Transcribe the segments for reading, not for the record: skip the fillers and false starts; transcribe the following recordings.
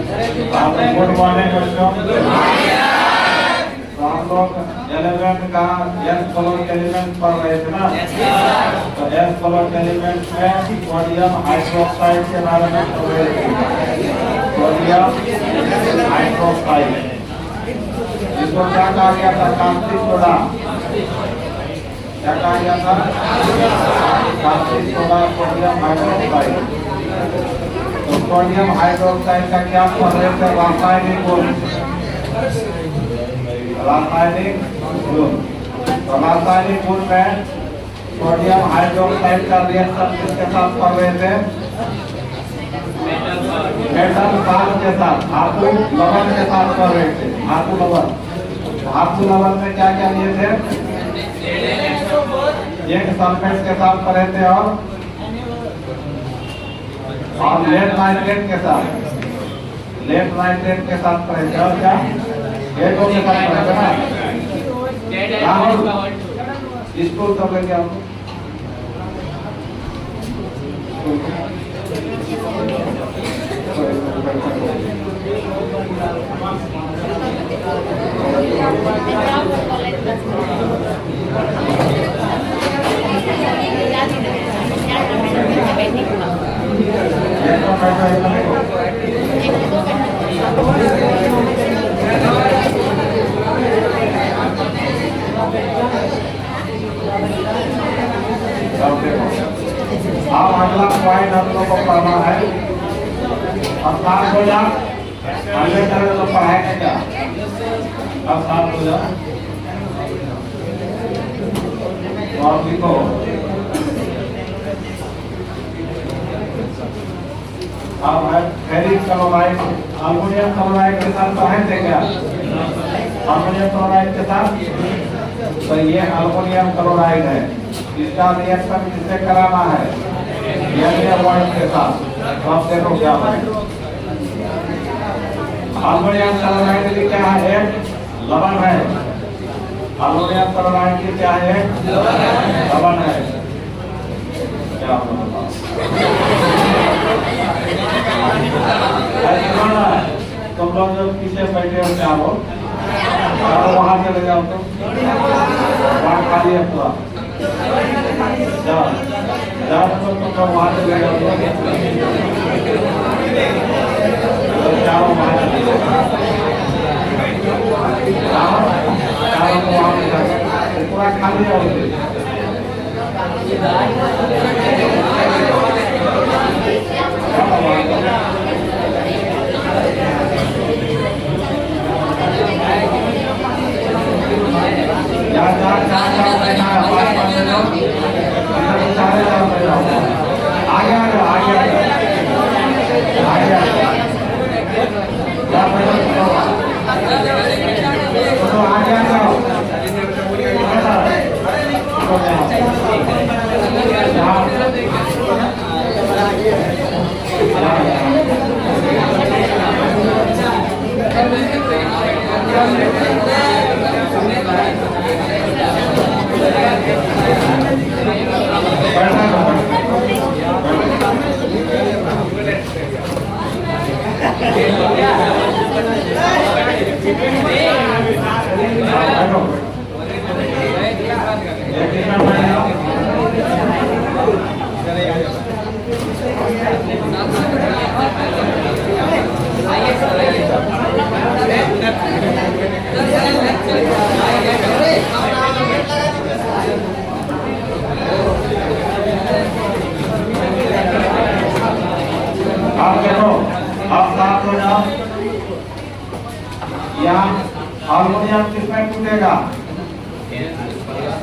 Good morning बच्चों। तो हम लोग एलिमेंट का एस ब्लॉक एलिमेंट पढ़ रहे थे ना। तो एस ब्लॉक एलिमेंट में सोडियम हाइड्रोक्साइड के बारे में पढ़ रहे थे। सोडियम हाइड्रोक्साइड इसको क्या कहा गया था? Caustic soda. क्या कहा गया था? Caustic soda, sodium hydroxide. तो सोडियम हाइड्रोक्साइड का क्या पढ़ रहे थे? रासायनिक गुण। रासायनिक गुण। तो रासायनिक गुण में सोडियम हाइड्रोक्साइड का रिएक्शन किसके साथ पढ़ रहे थे? मेटल साल्ट के साथ, धातु लवण के साथ पढ़ रहे थे। धातु लवण। धातु लवण में क्या क्या लिए थे? एक सल्फेट के साथ पढ़े थे और लेड नाइट्रेट के साथ। लेड नाइट्रेट के साथ पढ़े थे और क्या? लेडों के साथ पढ़े थे ना। स्कूल कब लेके आओ? अब अगला पॉइंट हम लोग को पढ़ना है। अब 7 हो जा अगले तरह तो पढ़ाएंगे क्या? अब 7 हो जा और लिखो अब है फेरिक क्लोराइड। अमोनियम क्लोराइड के साथ पढ़े थे क्या? अमोनियम क्लोराइड के साथ। तो ये अमोनियम क्लोराइड है। इसका रिएक्शन किससे कराना है? पॉइंट के साथ। तो आप देखो क्या है। अमोनियम क्लोराइड की क्या है? लवण है। अमोनियम क्लोराइड की क्या है? लवण है। क्या तुम लोग जो पीछे बैठे हो क्या हो? वहां चले जाओ। तो वहां खाली है पूरा। जाओ जाओ तो तुम लोग वहां चले जाओ। चारों वहां चले जाओ। चारों को वहां पे पूरा खाली है। हार्मोनियम किसमें टूटेगा?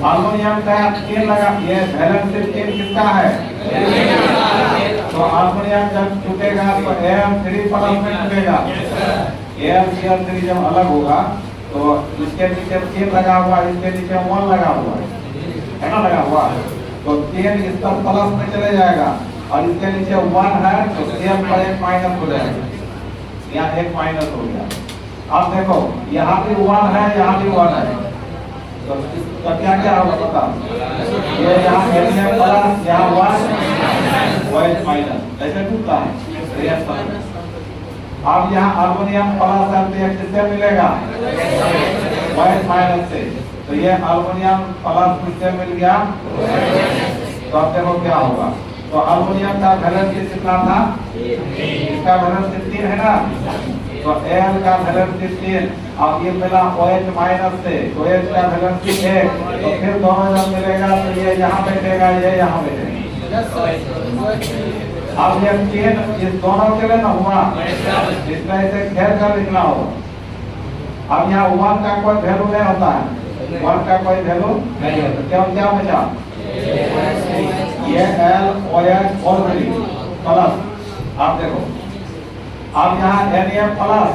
हार्मोनियम का चेन लगा, ये बैलेंस चेन किसका है? तो हार्मोनियम जब टूटेगा तो Am3 प्लस में टूटेगा। Am3 जब अलग होगा तो इसके नीचे चेन लगा हुआ, इसके नीचे 1 लगा हुआ है ना, लगा हुआ है। तो चेन इस पर प्लस में चले जाएगा और इसके नीचे 1 है तो Am पर एक माइनस हो जाएगा। यहाँ एक माइनस हो गया। अब देखो यहाँ भी 1 है, यहाँ भी 1 है। तो क्या क्या होगा पता? ये यहाँ प्लस, यहाँ 1 माइनस, ऐसे टूटता है रिएक्शन। अब यहाँ अल्युमिनियम प्लस एल्डिहाइड किससे मिलेगा? OH माइनस से। तो ये अल्युमिनियम प्लस किससे मिल गया? तो अब देखो क्या होगा। तो अल्युमिनियम का वैलेंसी कितना था? इसका वैलेंसी 3 है ना, तो Al का वैलेंसी 3 अब ये मिला OH माइनस से, तो OH का वैलेंसी 1, तो फिर दोनों जब मिलेगा तो ये यहाँ बैठेगा, ये यहाँ बैठेगा। अब ये 3 इस दोनों के लिए ना हुआ, इसमें इसे घेर कर लिखना होगा। अब यहाँ 1 का कोई वैल्यू नहीं होता है, 1 का कोई वैल्यू नहीं होता, क्यों? क्या बचा? ये L OH और प्लस। आप देखो अब यहाँ Na प्लस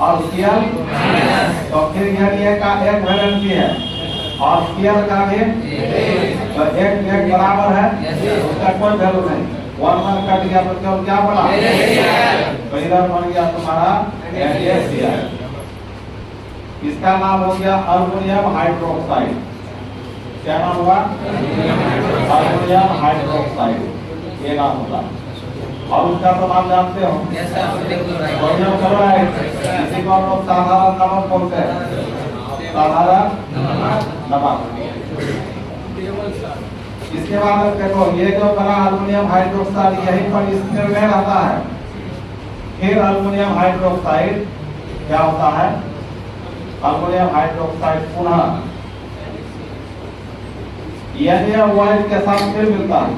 और Cl, तो फिर Na का एक वैलेंसी है और Cl का भी, तो एक बराबर है, उसका कोई वैल्यू नहीं। 1 1 कट गया तो क्या बना? तो इधर बन गया तुम्हारा NaCl। इसका नाम हो गया अल्युमिनियम हाइड्रोक्साइड। क्या नाम हुआ? अल्युमिनियम हाइड्रोक्साइड, ये नाम होगा। और उसका तो नाम जानते हो, सोडियम क्लोराइड। इसी को हम लोग साधारण नमक बोलते हैं, साधारण नमक। इसके बाद देखो ये जो बना अल्युमिनियम हाइड्रोक्साइड यहीं पर स्थिर में रहता है। फिर अल्युमिनियम हाइड्रोक्साइड क्या होता है? अल्युमिनियम हाइड्रोक्साइड पुनः NaOH के साथ फिर मिलता है।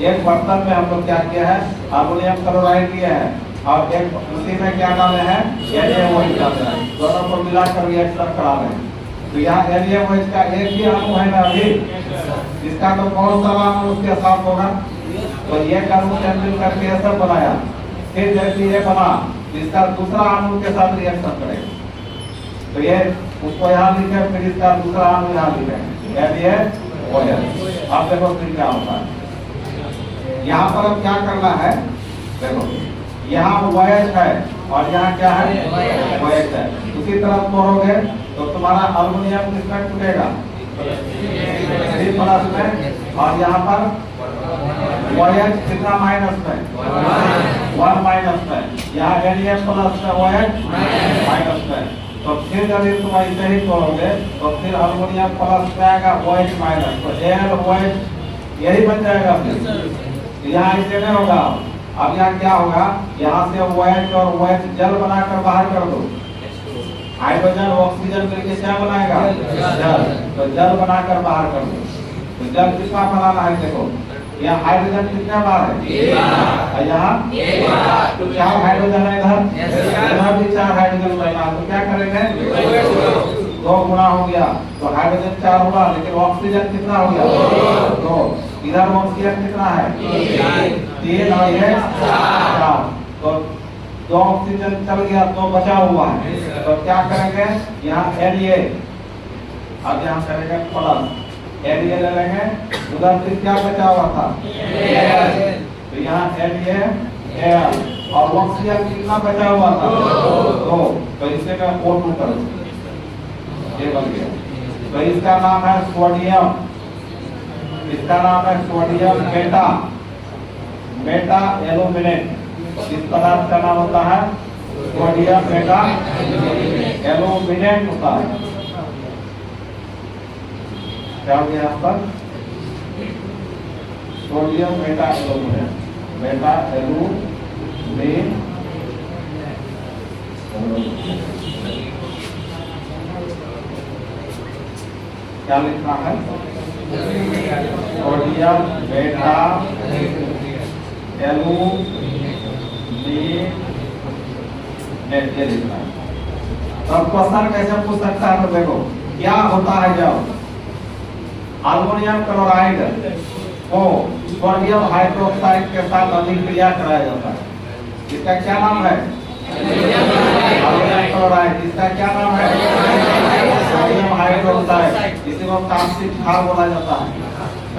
एक बर्तन में हम लोग क्या किया है? अल्युमिनियम क्लोराइड लिया है और एक उसी में क्या डाले हैं? NaOH डाले हैं, दोनों को मिलाकर रिएक्शन करा रहे हैं। तो यहाँ NaOH का एक ही अणु है ना अभी, इसका तो बहुत सारा अणु उसके साथ होगा। तो ये अणु से मिल करके ऐसा बनाया, फिर जैसे ये बना इसका दूसरा अणु के साथ रिएक्शन करेगा। तो ये उसको यहाँ लिखे, फिर इसका दूसरा अणु यहाँ लिखे NaOH। अब देखो फिर क्या होता है। यहाँ पर अब क्या करना है? देखो यहाँ OH है और यहाँ क्या है? OH है। उसी तरह तोड़ोगे तो तुम्हारा अल्युमिनियम किसमें टूटेगा? 3 प्लस में, और यहाँ पर OH कितना माइनस में? 1 माइनस में। यहाँ Na प्लस में, OH माइनस में। तो फिर जब तुम ऐसे ही तोड़ोगे तो फिर अल्युमिनियम प्लस में आएगा, OH माइनस, तो AlOH यही बन जाएगा। फिर यहाँ ऐसे नहीं होगा। अब यहाँ क्या होगा? यहाँ से OH और OH जल बनाकर बाहर कर दो। हाइड्रोजन ऑक्सीजन मिलकर क्या बनाएगा? जल। तो जल बनाकर बाहर कर दो। तो जल कितना बनाना है? देखो यहाँ हाइड्रोजन कितने बार है? यहाँ 4 हाइड्रोजन है, इधर भी 4 हाइड्रोजन बना। तो क्या करेंगे? 2 गुना हो गया, तो हाइड्रोजन 4 हुआ, लेकिन ऑक्सीजन कितना हो गया? 2। इधर ऑक्सीजन कितना है? 3 और ये 4। तो 2 ऑक्सीजन चल गया, 2 बचा हुआ है। तो क्या करेंगे? यहाँ Na, अब यहाँ करेंगे प्लस Na ले लेंगे, उधर से क्या बचा हुआ था? तो यहाँ Na और ऑक्सीजन कितना बचा हुआ था? 2। तो इसे का O2 कर दो, ये बन गया। तो इसका नाम है सोडियम, इसका नाम है सोडियम मेटा एल्यूमिनेट। इस पदार्थ का नाम होता है सोडियम मेटा एल्यूमिनेट होता है। क्या हो गया यहाँ पर? Sodium Meta aluminate, Meta aluminate. क्या लिखना है? सोडियम मेटा एल्यूमिनेट, ये लिखना है। अब क्वेश्चन कैसे पूछ सकता है? तो देखो क्या होता है जब अल्युमिनियम क्लोराइड को सोडियम हाइड्रोक्साइड के साथ अभिक्रिया कराया जाता है। इसका क्या नाम है? Aluminium chloride. इसका क्या नाम है? Sodium hydroxide. इसी को कास्टिक क्षार बोला जाता है।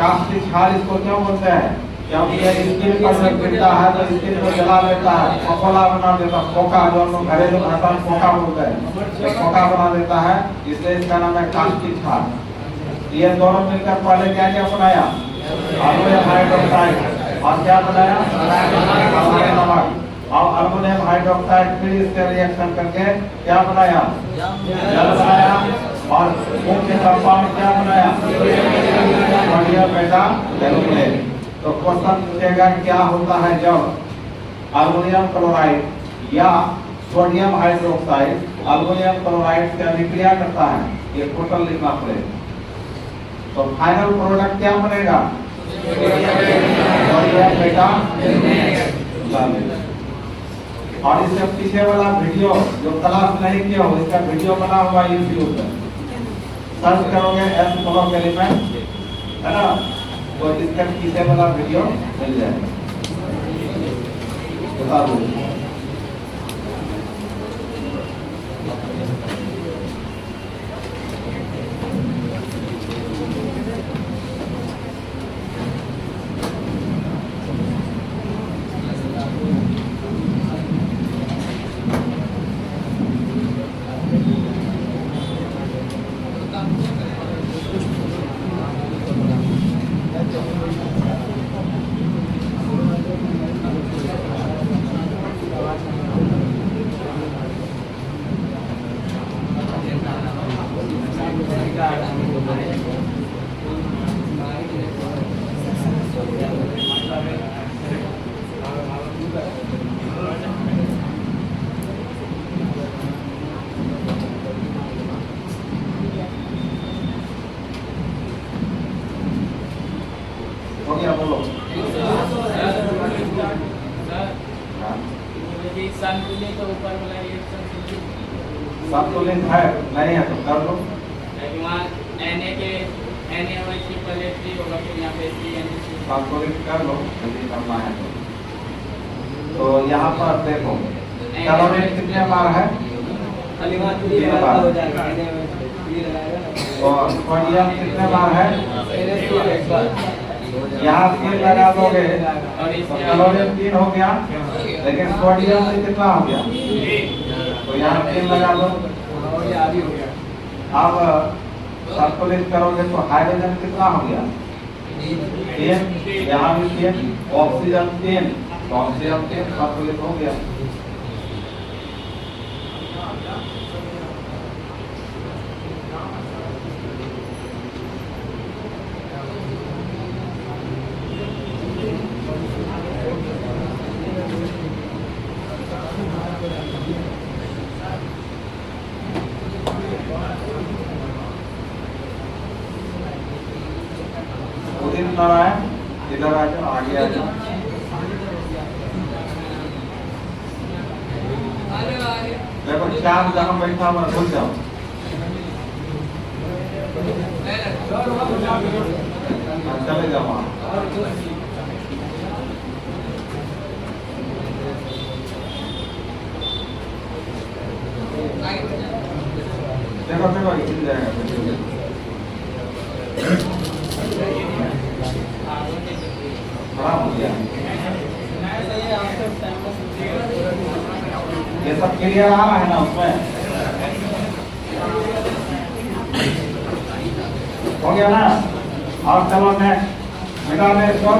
कास्टिक क्षार इसको क्यों बोलते हैं? क्योंकि ये स्किन पर जब गिरता है तो स्किन को जला लेता है, फकोला बना देता है। फोका, जो हम लोग घरेलू भाषा में फोका बोलते हैं, फोका बना देता है, इसलिए इसका नाम है कास्टिक क्षार। ये दोनों मिलकर पहले क्या क्या बनाया? Aluminium hydroxide. और क्या बनाया? नमक। और अल्युमिनियम हाइड्रोक्साइड फिर इससे रिएक्शन करके क्या बनाया, जल बनाया, और मुख्य कंपाउंड क्या बनाया, सोडियम बेटा एल्यूमिनेट। तो क्वेश्चन पूछेगा क्या होता है जब अल्युमिनियम क्लोराइड या सोडियम हाइड्रोक्साइड अल्युमिनियम क्लोराइड से अभिक्रिया करता है, ये टोटल लिखना पड़ेगा। तो फाइनल प्रोडक्ट क्या बनेगा, सोडियम बेटा एल्यूमिनेट। और इससे पीछे वाला वीडियो जो क्लास नहीं किया हो, इसका वीडियो बना हुआ यूट्यूब पे, सर्च करोगे एस ब्लॉक एलिमेंट है ना, तो इसका पीछे वाला वीडियो मिल जाएगा। बता दो क्या बोलो संतुलित तो ऊपर वाला रिएक्शन संतुलित है नहीं है तो कर लो। वहाँ Na के NaOH पहले 3 होगा, फिर यहाँ पे CN संतुलित कर लो यदि करना है तो यहाँ पर देखो क्लोरीन कितने बार है, खाली वहाँ 3 बार हो जाएगा। और सोडियम कितने बार है, एक बार यहाँ 3 लगा दोगे तो क्लोरीन 3 हो गया, लेकिन सोडियम में कितना हो गया, तो यहाँ 3 लगा दो। अब संतुलित करोगे तो हाइड्रोजन कितना हो गया, 3, यहाँ भी 3, ऑक्सीजन 3, तो ऑक्सीजन 3 संतुलित हो गया। नारायण इधर आ जाओ, आगे आ जाओ। देखो चांद जहाँ बैठा हुआ भूल जाओ, चले जाओ वहाँ। देखो देखो हिल जाएगा। खराब हो गया, ये सब क्लियर आ रहा है ना उसमें, हो गया ना। और चलो नेक्स्ट मिटा दे इसको,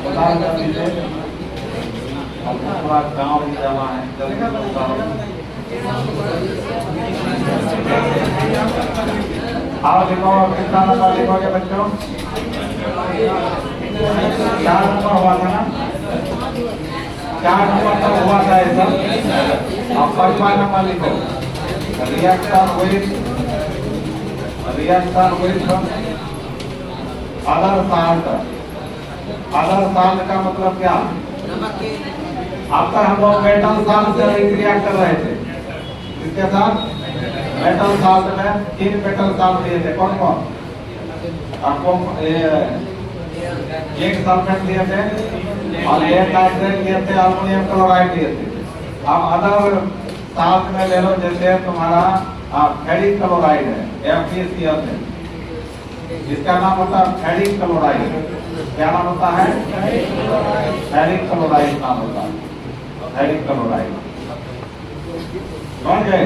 बता दीजिए थोड़ा गाँव ही जाना है, आओ लिखो कितना नंबर लिखोगे बच्चों, 4 नंबर हुआ था ना, 4 नंबर तक हुआ था ये सब। अब 5वां नंबर लिखो, reaction with other salt. Other salt का मतलब क्या, अब तक हम लोग मेटल साल्ट से रिएक्रिया कर रहे थे, इसके साथ मेटल साल्ट में 3 मेटल साल्ट दिए थे, कौन कौन आपको, एक सल्फेट दिए थे और एक नाइट्रेट दिए थे, अल्युमिनियम क्लोराइड दिए थे। अब अदर साल्ट में ले लो, जैसे तुम्हारा फेरिक क्लोराइड है, FeCl है, इसका नाम होता है फेरिक क्लोराइड। क्या नाम होता है, फेरिक क्लोराइड नाम होता है, फेरिक क्लोराइड। समझ गए,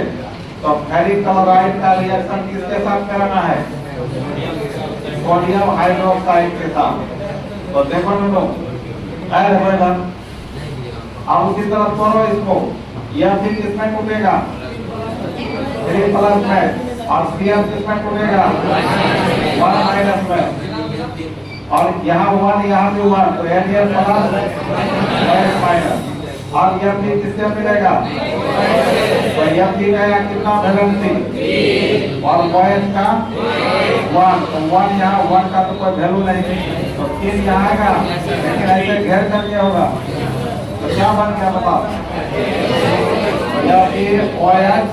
तो फेरिक क्लोराइड का रिएक्शन किसके साथ कराना है, सोडियम हाइड्रोक्साइड के साथ। तो देखो ना, अरे भाई अब उसी तरह करो इसको, यह फिर किसमें टूटेगा 3 प्लस में, और CF किसमें टूटेगा 1 माइनस में, और यहाँ 1 यहाँ भी 1, तो ये प्लस माइनस, और यह फिर किससे मिलेगा, तो यह फिर आया कितना वैलेंसी, और बॉयज का 1, तो 1 यहाँ 1 का तो कोई वैल्यू नहीं, तो 3 यहाँ आएगा, लेकिन ऐसे घेर करके होगा, तो क्या बन गया बताओ, यह फिर OH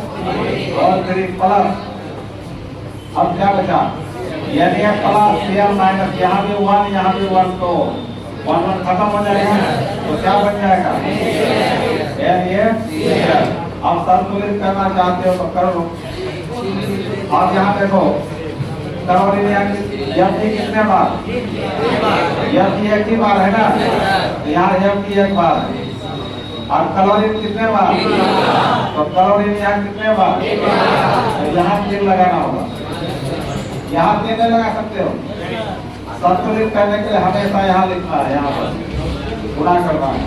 और 3 प्लस, अब क्या बचा, यानी प्लस CL माइनस, यहाँ भी 1 यहाँ भी 1, तो 1 1 खत्म हो जाएगा, तो क्या बन जाएगा NaCl। अब संतुलित करना चाहते हो तो कर लो। अब यहाँ देखो क्लोरीन Fe कितने बार, Fe एक ही बार है ना, यहाँ Fe एक बार है, और क्लोरीन कितने बार, तो क्लोरीन यहाँ कितने बार, तो यहाँ 3 लगाना होगा, यहाँ 3 नहीं लगा सकते हो, संतुलित करने के लिए हमेशा यहाँ लिखना है, यहाँ पर गुणा करना है।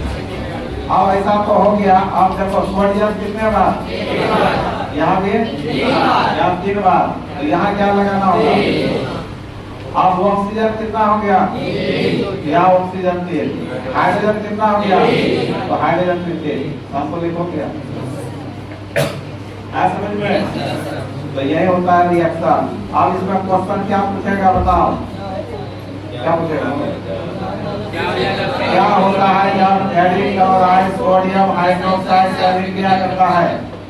अब ऐसा तो हो गया, अब देखो सोडियम कितने बार, यहाँ भी यहाँ 3 बार, तो यहाँ क्या लगाना होगा, अब ऑक्सीजन कितना हो गया, यहाँ ऑक्सीजन 3, हाइड्रोजन कितना हो गया, तो हाइड्रोजन 3, संतुलित हो गया, समझ में। तो यही होता है रिएक्शन। अब इसमें क्वेश्चन क्या पूछेगा बताओ, क्या पूछेगा, क्या होता है जब फेरिक क्लोराइड सोडियम हाइड्रोक्साइड का रिक्रिया करता है,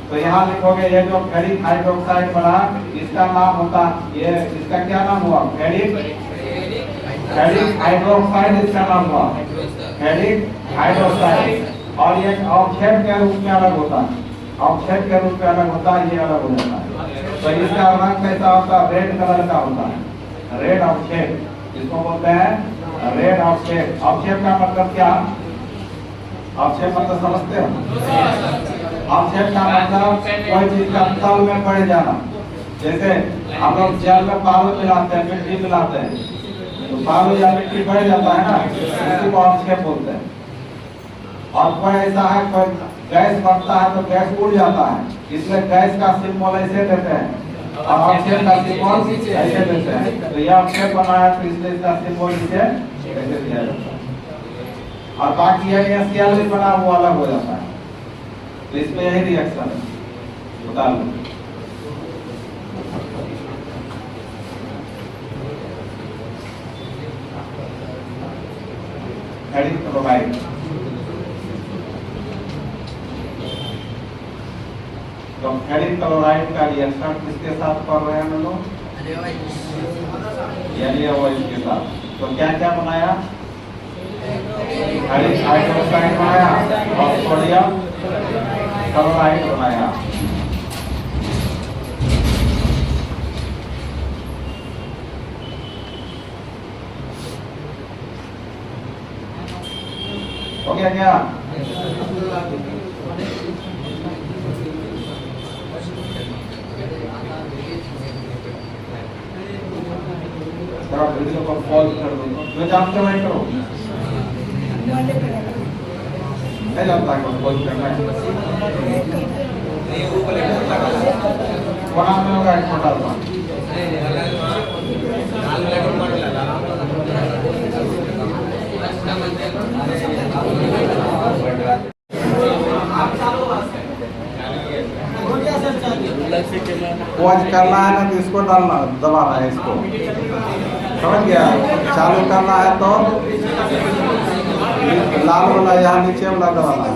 तो यहाँ लिखोगे ये जो फेरिक हाइड्रोक्साइड बना इसका नाम होता, ये इसका क्या नाम हुआ, फेरिक हाइड्रोक्साइड इसका नाम हुआ, फेरिक हाइड्रोक्साइड, और ये अवक्षेप के रूप में अलग होता है, अवक्षेप के रूप में अलग होता है, ये अलग हो जाता है। तो इसका रंग कैसा होता है, रेड कलर का होता है, रेड अवक्षेप, इसको बोलते हैं रेड अवक्षेप। अवक्षेप का मतलब क्या, अवक्षेप मतलब समझते हो, अवक्षेप का मतलब कोई चीज का तल में बढ़ जाना, जैसे हम लोग जल में बालू मिलाते हैं, मिट्टी मिलाते हैं, तो बालू या मिट्टी बढ़ जाता है ना, इसी को अवक्षेप बोलते हैं। और कोई ऐसा है कोई गैस बनता है तो गैस उड़ जाता है, इसलिए गैस का सिंबल ऐसे देते हैं, और अवक्षेप का सिंबल ऐसे देते हैं, तो यह अवक्षेप बना है तो इसलिए इसका सिंबल इसे ऐसे दिया जाता है, और बाकी NaCl भी बना हुआ अलग हो जाता है, तो इसमें यही रिएक्शन है, बता लो। फेरिक क्लोराइड, तो फेरिक क्लोराइड का रिएक्शन किसके साथ कर रहे हैं हम लोग, NaOH के साथ, तो क्या क्या बनाया, फेरिक हाइड्रोक्साइड बनाया और सोडियम क्लोराइड बनाया। हो गया क्या, वीडियो को पॉज कर दो, जो जानते हो करो, नहीं जानता है पॉज करना है, बना में होगा एक छोटा सा, पॉज करना है ना, तो इसको डालना दबाना है, इसको समझ गया, चालू करना है तो लाल वाला यहाँ नीचे वाला दबाना है,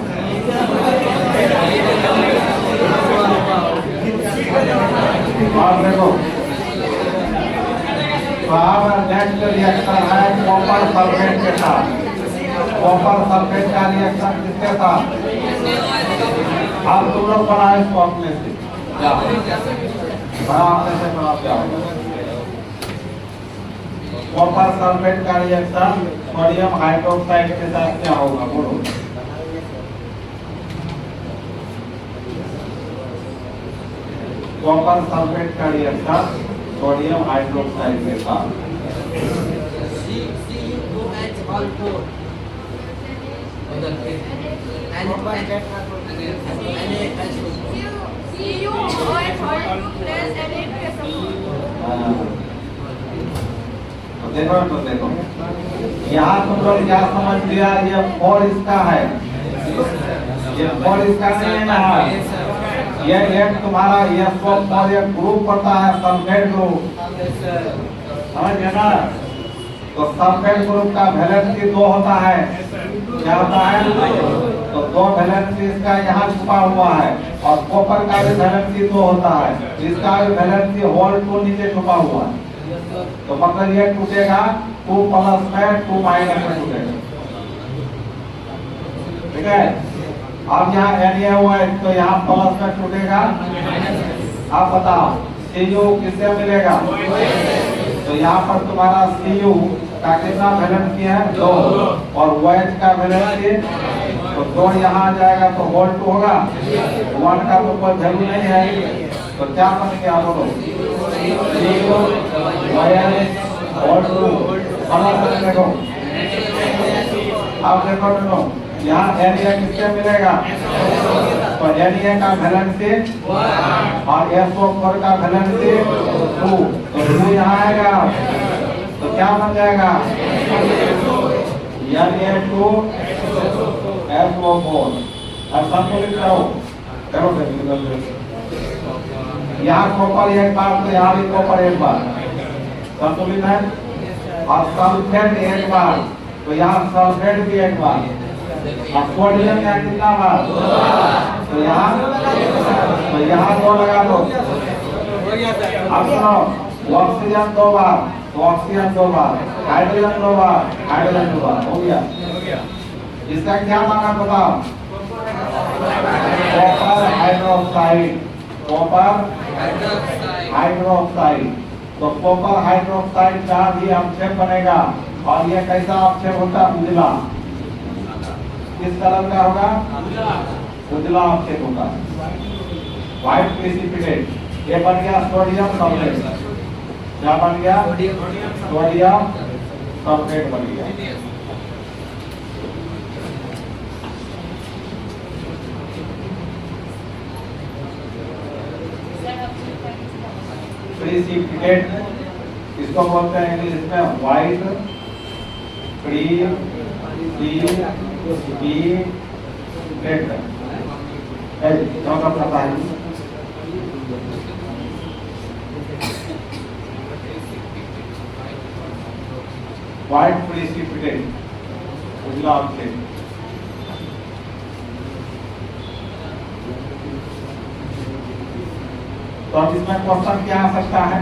और देखो तो अब नेक्स्ट रिएक्शन है कॉपर सल्फेट के साथ, कॉपर सल्फेट का रिएक्शन किसके साथ, अब तुम लोग बनाओ इसको अपने से, बड़ा अपने से बनाओ क्या होगा, कॉपर सल्फेट का रिएक्शन सोडियम हाइड्रोक्साइड के साथ क्या होगा बोलो, कॉपर सल्फेट का रिएक्शन सोडियम हाइड्रोक्साइड के साथ, देखो तो देखो यहाँ तुम लोग क्या समझ लिया, ये फोर इसका है, ये फोर इसका नहीं है ना, ये एक तुम्हारा ये फोर एक ग्रुप पड़ता है, सल्फेट ग्रुप, समझ गए ना। तो सल्फेट ग्रुप का वैलेंसी 2 होता है, क्या होता है, तो 2 वैलेंसी इसका यहाँ छुपा हुआ है, और कॉपर का भी वैलेंसी 2 होता है, इसका भी वैलेंसी होल 2 नीचे छुपा हुआ है। तो मतलब ये टूटेगा 2 प्लस में 2 माइनस में टूटेगा, ठीक है। अब यहाँ एन हुआ है तो यहाँ प्लस में टूटेगा, आप बताओ CU किससे मिलेगा, तो यहाँ पर तुम्हारा CU का कितना वैलेंसी है 2, और OH का वैलेंसी तो 2 यहाँ आ जाएगा तो होल 2 होगा, 1 का तो कोई वैल्यू नहीं है, तो क्या बन गया बोलो, CU OH होल 2 प्लस देखो। अब देखो दोनों यहाँ एरिया किससे मिलेगा, तो एरिया का वैलेंसी और SO4 का वैलेंसी 2, तो 2 यहाँ आएगा तो क्या बन जाएगा, Na2 SO4। अब संतुलित करो यहाँ कॉपर एक बार तो यहाँ भी कॉपर एक बार संतुलित है, और सल्फेट एक बार तो यहाँ सल्फेट भी एक बार, और सोडियम का कितना बार, तो यहाँ 2 लगा दो। अब सुनो ऑक्सीजन 2 बार तो ऑक्सीजन 2 बार, हाइड्रोजन 2 बार, हाइड्रोजन 2 बार, हो गया। इसका क्या माना बताओ, कॉपर हाइड्रोक्साइड, कॉपर हाइड्रोक्साइड, तो कॉपर हाइड्रोक्साइड का भी अपक्षेप बनेगा, और ये कैसा अपक्षेप होता है, उजला, किस कलर का होगा, उजला अपक्षेप होगा, व्हाइट प्रेसिपिटेट। ये बन गया सोडियम सल्फेट, क्या बन गया, सोडियम सल्फेट बन गया। प्रेसिपिटेट इसको बोलते हैं इंग्लिश में व्हाइट व्हाइट प्रेसिपिटेट, उजला अपक्षेप। तो अब इसमें क्वेश्चन क्या आ सकता है,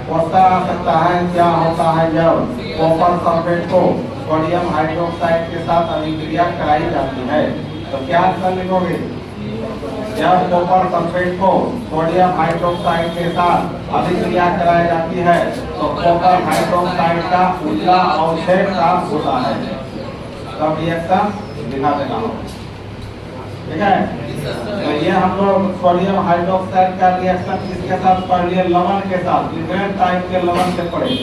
क्वेश्चन आ सकता है क्या होता है जब कॉपर सल्फेट को सोडियम हाइड्रोक्साइड के साथ अभिक्रिया कराई जाती है, तो क्या आंसर लिखोगे, जब कॉपर सल्फेट को सोडियम हाइड्रोक्साइड के साथ अभिक्रिया कराई जाती है तो कॉपर हाइड्रोक्साइड का उजला अवक्षेप प्राप्त होता है, तब रिएक्शन दिखा देना हो, ठीक है। तो ये हम लोग सोडियम हाइड्रोक्साइड का रिएक्शन किसके साथ पढ़ लिए, लवण के साथ, डिफरेंट टाइप के लवण से पढ़े।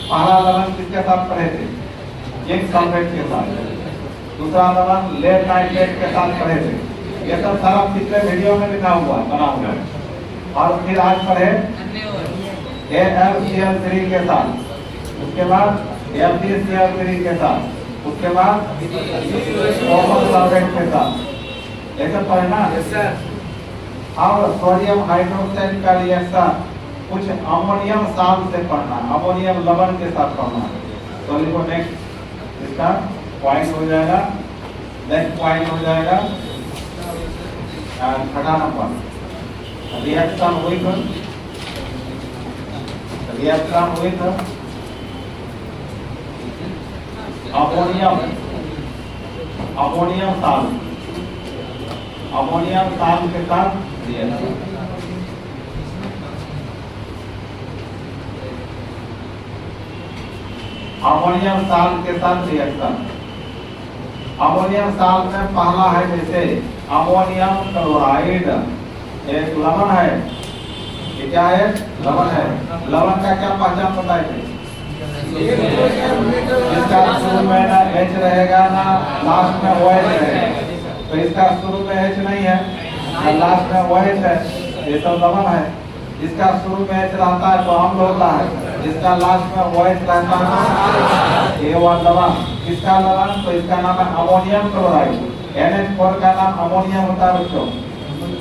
पहला लवण किसके साथ पढ़े थे, जिंक सल्फेट के साथ, दूसरा लवण लेड नाइट्रेट के साथ पढ़े थे। ये सब सारा पिछले वीडियो में लिखा हुआ बना हुआ है। और फिर आज पढ़े AlCl3 के साथ, उसके बाद FeCl3 के साथ, उसके बाद कॉपर सल्फेट के साथ, ऐसा पढ़े ना। अब सोडियम हाइड्रोक्साइड का रिएक्शन कुछ अमोनियम साल्ट से पढ़ना, अमोनियम लवण के साथ पढ़ना। तो लिखो नेक्स्ट, इसका पॉइंट हो जाएगा, नेक्स्ट पॉइंट हो जाएगा 6 number, reaction with ammonium salt, ammonium salt के साथ रिएक्शन। अमोनियम साल्ट के साथ रिएक्शन। अमोनियम साल्ट में पहला है जैसे अमोनियम क्लोराइड, एक लवण है, ये क्या है, लवण है। लवण का क्या पहचान बताए थे, इसका शुरू में ना एच रहेगा ना लास्ट में OH रहेगा, तो इसका शुरू में एच नहीं है ना लास्ट में OH है, ये तो लवण है। इसका शुरू में एच रहता है तो अम्ल होता है, जिसका लास्ट में OH रहता है ये हुआ लवण। किसका लवण? तो इसका नाम है अमोनियम क्लोराइड। NH4 का नाम अमोनियम होता है बच्चों,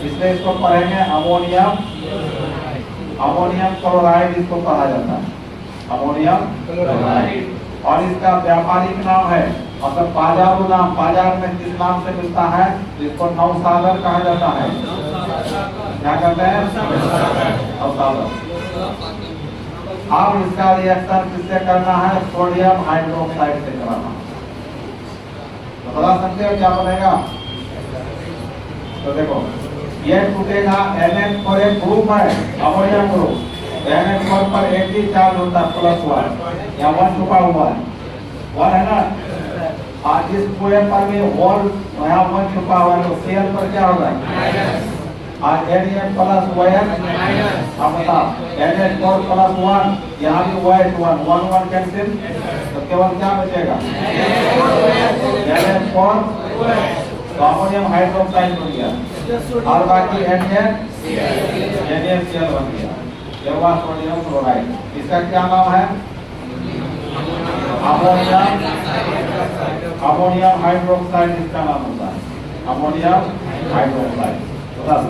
इसलिए इसको पढ़ेंगे अमोनियम क्लोराइड, इसको कहा जाता है अमोनियम क्लोराइड। और इसका व्यापारिक नाम है, मतलब बाजारू नाम, बाजार में किस नाम से मिलता है, इसको नवसागर कहा जाता है। क्या कहते हैं? नवसागर। अब इसका रिएक्शन किससे करना है? सोडियम हाइड्रोक्साइड से कराना। तो बता सकते हो क्या बनेगा? तो देखो ये टूटेगा, NH4 एक ग्रुप है अमोनियम ग्रुप, NH4 पर एक ही चार्ज होता है +1, या 1 छुपा हुआ है, 1 है ना। और इस पूरे पर भी होल यहाँ 1 छुपा हुआ है, तो Cl पर क्या होगा? और Na प्लस OH, अब बताओ NH4 +1, यहाँ भी OH 1 कैंसिल, तो केवल क्या बचेगा? NH4, तो अमोनियम हाइड्रोक्साइड बन गया, और बाकी NaCl बन गया, ये हुआ सोडियम क्लोराइड। इसका क्या नाम है? अमोनियम हाइड्रोक्साइड, इसका नाम होता है अमोनियम हाइड्रोक्साइड। बता दो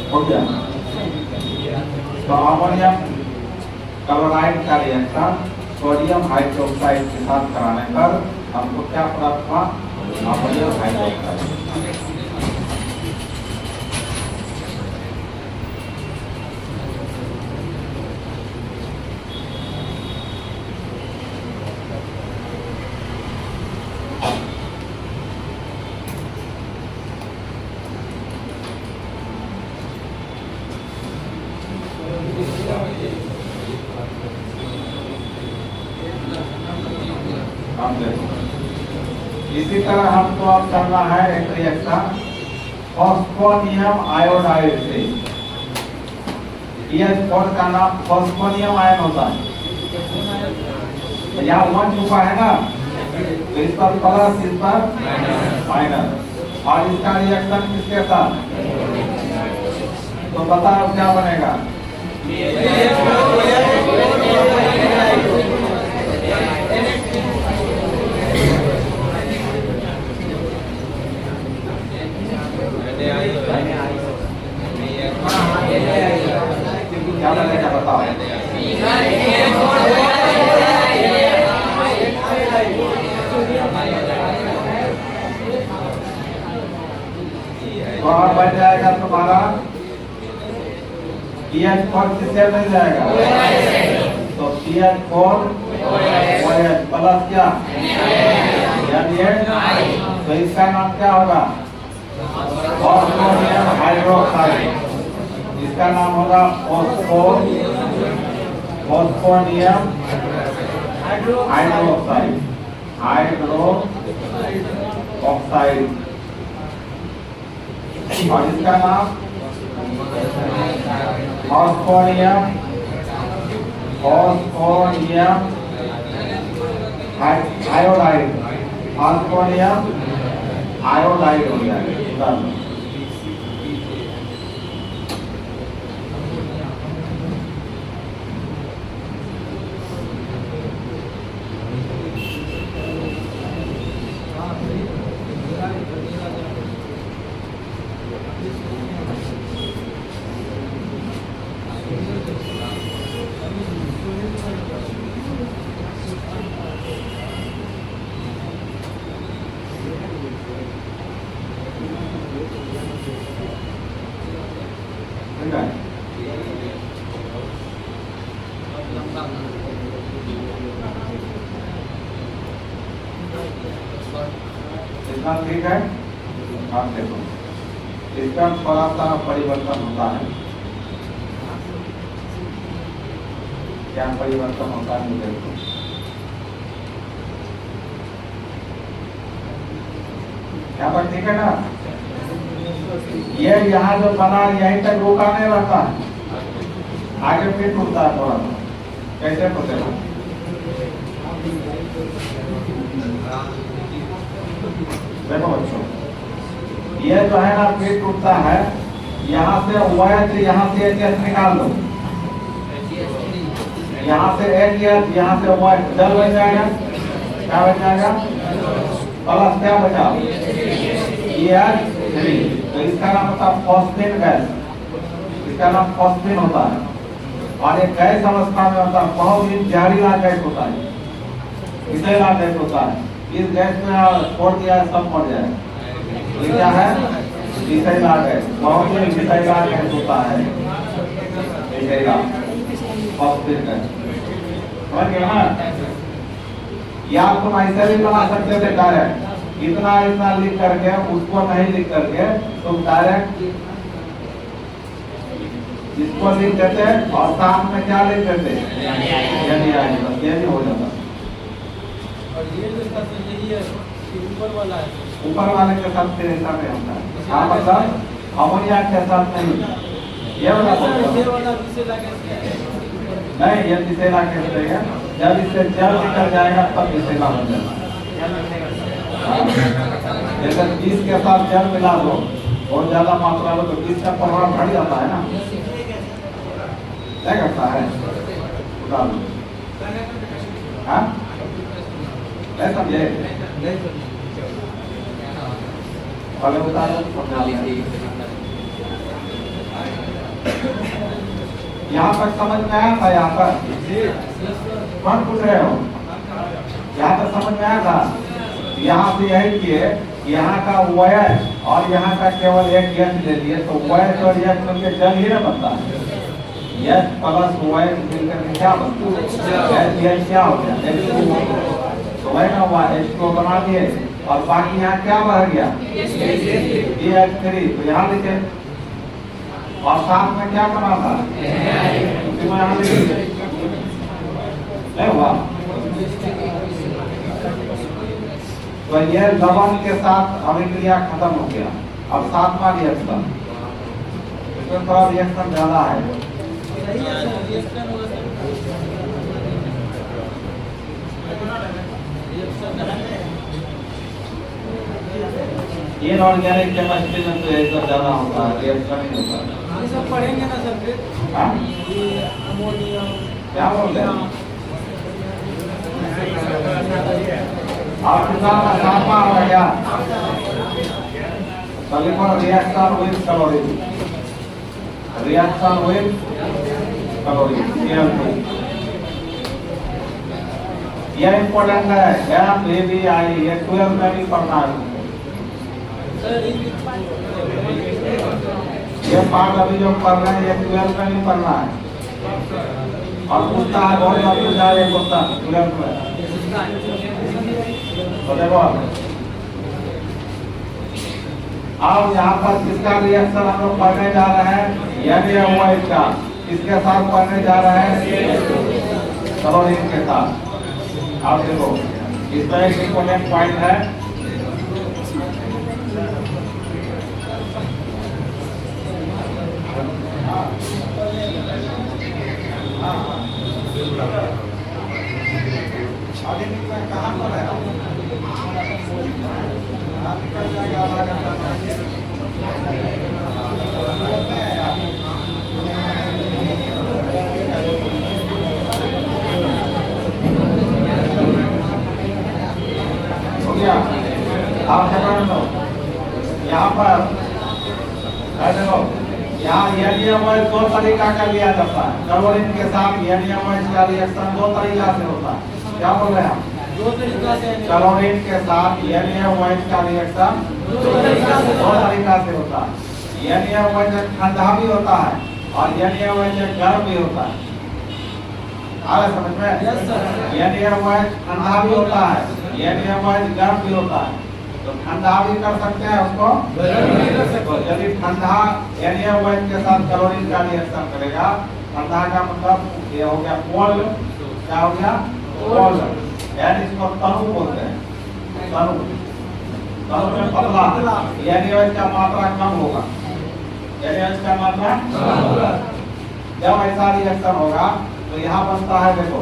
हो गया। तो अमोनियम क्लोराइड का रिएक्शन सोडियम हाइड्रोक्साइड के साथ कराने पर हमको क्या प्राप्त हुआ? Ammonium hydroxide. इसी तरह हमको अब करना है एक रिएक्शन फॉस्फोनियम आयोडाइड से। NH4 का नाम फॉस्फोनियम आयन होता है, यहाँ 1 छुपा है ना, तो इस पर प्लस, इस पर माइनस, और इसका रिएक्शन किसके साथ? तो बताओ क्या बनेगा? क्या बनेगा बताओ? तो अब बन जाएगा तुम्हारा NH4 किससे बन जाएगा? तो NH4 OH प्लस क्या? तो इसका नाम क्या होगा? Phosphonium hydroxide. इसका नाम होगा फॉस्फोनियम हाइड्रोक्साइड, और इसका नाम फॉस्फोनियम आयोडाइड, फॉस्फोनियम आयोडाइड हो जाएगा। इतना ठीक है। आप देखो इसका थोड़ा सा परिवर्तन होता है। क्या परिवर्तन होता है देखो। यहाँ पर ठीक है ना, ये यहाँ जो बना यहीं तक रुका नहीं रहता है, आगे फिर टूटता है थोड़ा सा। कैसे टूटेगा? देखो बच्चों, ये जो है ना फिर टूटता है। यहाँ से वायर से यहाँ से एक एच निकाल दो, यहाँ से एक एच, यहाँ से वायर जल बन जाएगा। क्या बन जाएगा? प्लस क्या बचा? तो इसका नाम होता है फॉस्फेट गैस। इसका नाम फॉस्फेट होता है और एक गैस अवस्था में होता है, बहुत ही जहरीला गैस होता है, विषैला गैस होता है। इस गैस में छोड़ दिया सब मर जाए। ये क्या है? विषैला गैस, बहुत ही विषैला गैस होता है, विषैला फॉस्फेट गैस। समझ गए ना? या तुम ऐसे भी बना सकते थे डायरेक्ट, इतना इतना लिख करके, उसको नहीं लिख करके तुम डायरेक्ट इसको लिख देते और साथ में क्या लिख देते? यानी ये भी हो जाता। और ये जो था तो यही है कि ऊपर वाला है, ऊपर वाले के साथ फिर ऐसा नहीं होता है। हाँ मतलब अमोनिया के साथ नहीं, ये वाला विषैला गैस है। नहीं, ये विषैला गैस रहेगा। जब इससे जल निकल जाएगा तब विषैला हो जाएगा। जैसे 20 के साथ जल मिला दो, बहुत ज्यादा मात्रा में, तो 20 का प्रभाव बढ़ जाता है ना, क्या करता है? उतार दो। हाँ, नहीं समझे? पहले उतारो। यहाँ तक समझ में आया था? यहाँ पर कौन पूछ रहे हो? यहाँ तक समझ में आया था? यहाँ से यही किए, यहाँ का वायर और यहाँ का केवल एक यंत्र ले लिए, तो वायर और यंत्र मिलकर जल ही ना बनता है। यंत्र प्लस वायर मिलकर क्या बनता है? यंत्र क्या हो गया? तो वही ना हुआ, H2O बना दिए और बाकी यहाँ क्या बह गया? H3। तो यहाँ लिखे और साथ में क्या बना था? यहाँ लिखे नहीं हुआ। तो ये लवण के साथ अभिक्रिया खत्म हो गया। अब सातवां रिएक्शन, इसमें थोड़ा रिएक्शन ज्यादा है। इनऑर्गेनिक केमिस्ट्री में तो ये सब ज्यादा होता है, रिएक्शन नहीं होता है। ये सब पढ़ेंगे ना सर फिर? हाँ? ये अमोनिया क्या बोल रहे हैं आप? किसान सातवां हो गया sulphur reaction with chlorine, reaction with chlorine Cl2। यह इम्पोर्टेंट है, FABI, ये 12 में भी पढ़ना है। ये पार्ट अभी जो पढ़ रहे हैं ये 12 में भी पढ़ना है और पूछता है बहुत बार पूछा है क्वेश्चन 12 में। तो देखो अब यहाँ पर किसका रिएक्शन हम लोग पढ़ने जा रहे हैं? यानी हुआ इसका, इसके साथ पढ़ने जा रहे हैं क्लोरीन के साथ। आप देखो इसमें एक इम्पोर्टेंट पॉइंट है, कहाँ पर है? हो गया? आप यहाँ पर देखो, यहाँ NaOH दो तरीका का लिया जाता है। क्लोरीन के साथ NaOH का रिएक्शन दो तरीका से होता है। क्या बोल रहे हैं हम? दो तरीका से क्लोरीन के साथ NaOH का रिएक्शन दो तरीका से होता है। NaOH ठंडा भी होता है और NaOH गर्म भी होता है। आ रहा समझ में? Yes, sir. ये नियम है ठंडा भी होता है, ये नियम है गर्म भी होता है। तो ठंडा भी कर सकते हैं उसको, तो यदि ठंडा यानी के साथ क्लोरीन का रिएक्शन करेगा, ठंडा का मतलब ये हो गया कोल्ड, क्या हो गया कोल्ड, यानी इसको तनु बोलते हैं, तनु, तनु में पतला, यानी का मात्रा कम होगा, यानी का मात्रा जब ऐसा रिएक्शन होगा तो यहाँ बनता है देखो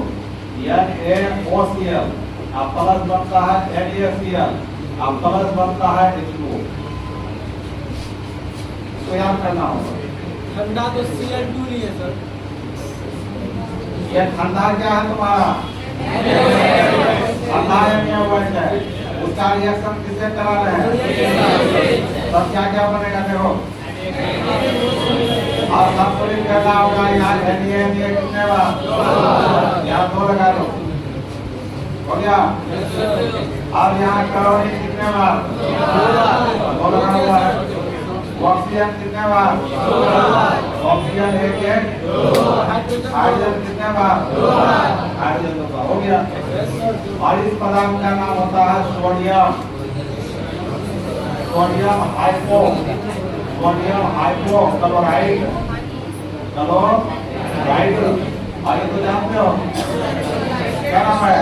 NaOCl, अब प्लस बनता है NaCl, अब प्लस बनता है H2O। तो याद करना होगा। ठंडा तो Cl2 ही है सर। ये ठंडा क्या है तुम्हारा? ठंडा है, उसका रिएक्शन किससे करा रहे हैं? तब क्या क्या बनेगा देखो, और संतुलित करना होगा। यहाँ कितने बार? यहाँ 2 लगा दो, हो गया। और यहाँ क्लोरीन कितने बार? 2 लगा हुआ है। ऑक्सीजन कितने बार? ऑक्सीजन 1, हाइड्रोजन कितने बार? हाइड्रोजन 2 बार, हो गया। और इस पदार्थ का नाम होता है सोडियम, सोडियम हाइपोक्लोराइड, क्लोराइड। और ये तो जानते हो क्या नाम है?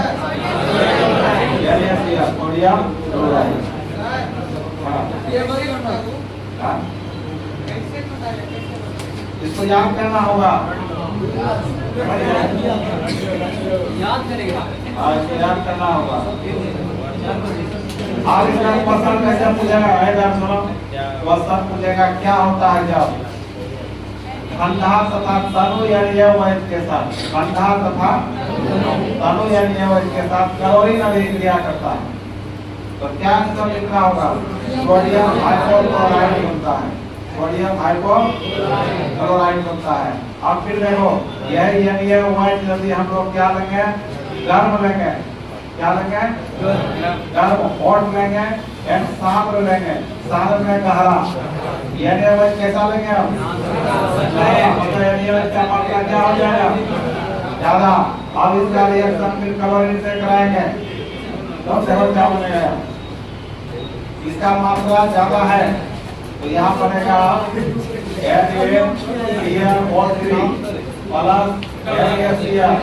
Sodium chloride. इसको याद करना होगा, याद करेगा। इसको याद करना होगा। और इसका क्वेश्चन कैसे पूछेगा? क्वेश्चन पूछेगा क्या होता है जब ठंडा तथा तनु यानी के साथ, ठंडा तथा तनु यानी के साथ क्लोरीन अभिक्रिया करता है, तो क्या सब लिखना होगा? सोडियम हाइपोक्लोराइड बनता है, सोडियम हाइपोक्लोराइड बनता है। अब फिर देखो यही यदि हम लोग क्या लेंगे? गर्म लेंगे, क्या लेंगे? गर्म हॉट लेंगे, एंड सान्द्र लेंगे, सान्द्र में गहरा, यानी कैसा लेंगे हम? का मात्रा क्या हो जाएगा? ज्यादा। अब इसका रिएक्शन फिर क्लोरीन से कराएंगे, तो सेवन क्या बनेगा? इसका मात्रा ज्यादा है, तो यहाँ बनेगा NaCl3 प्लस NaCl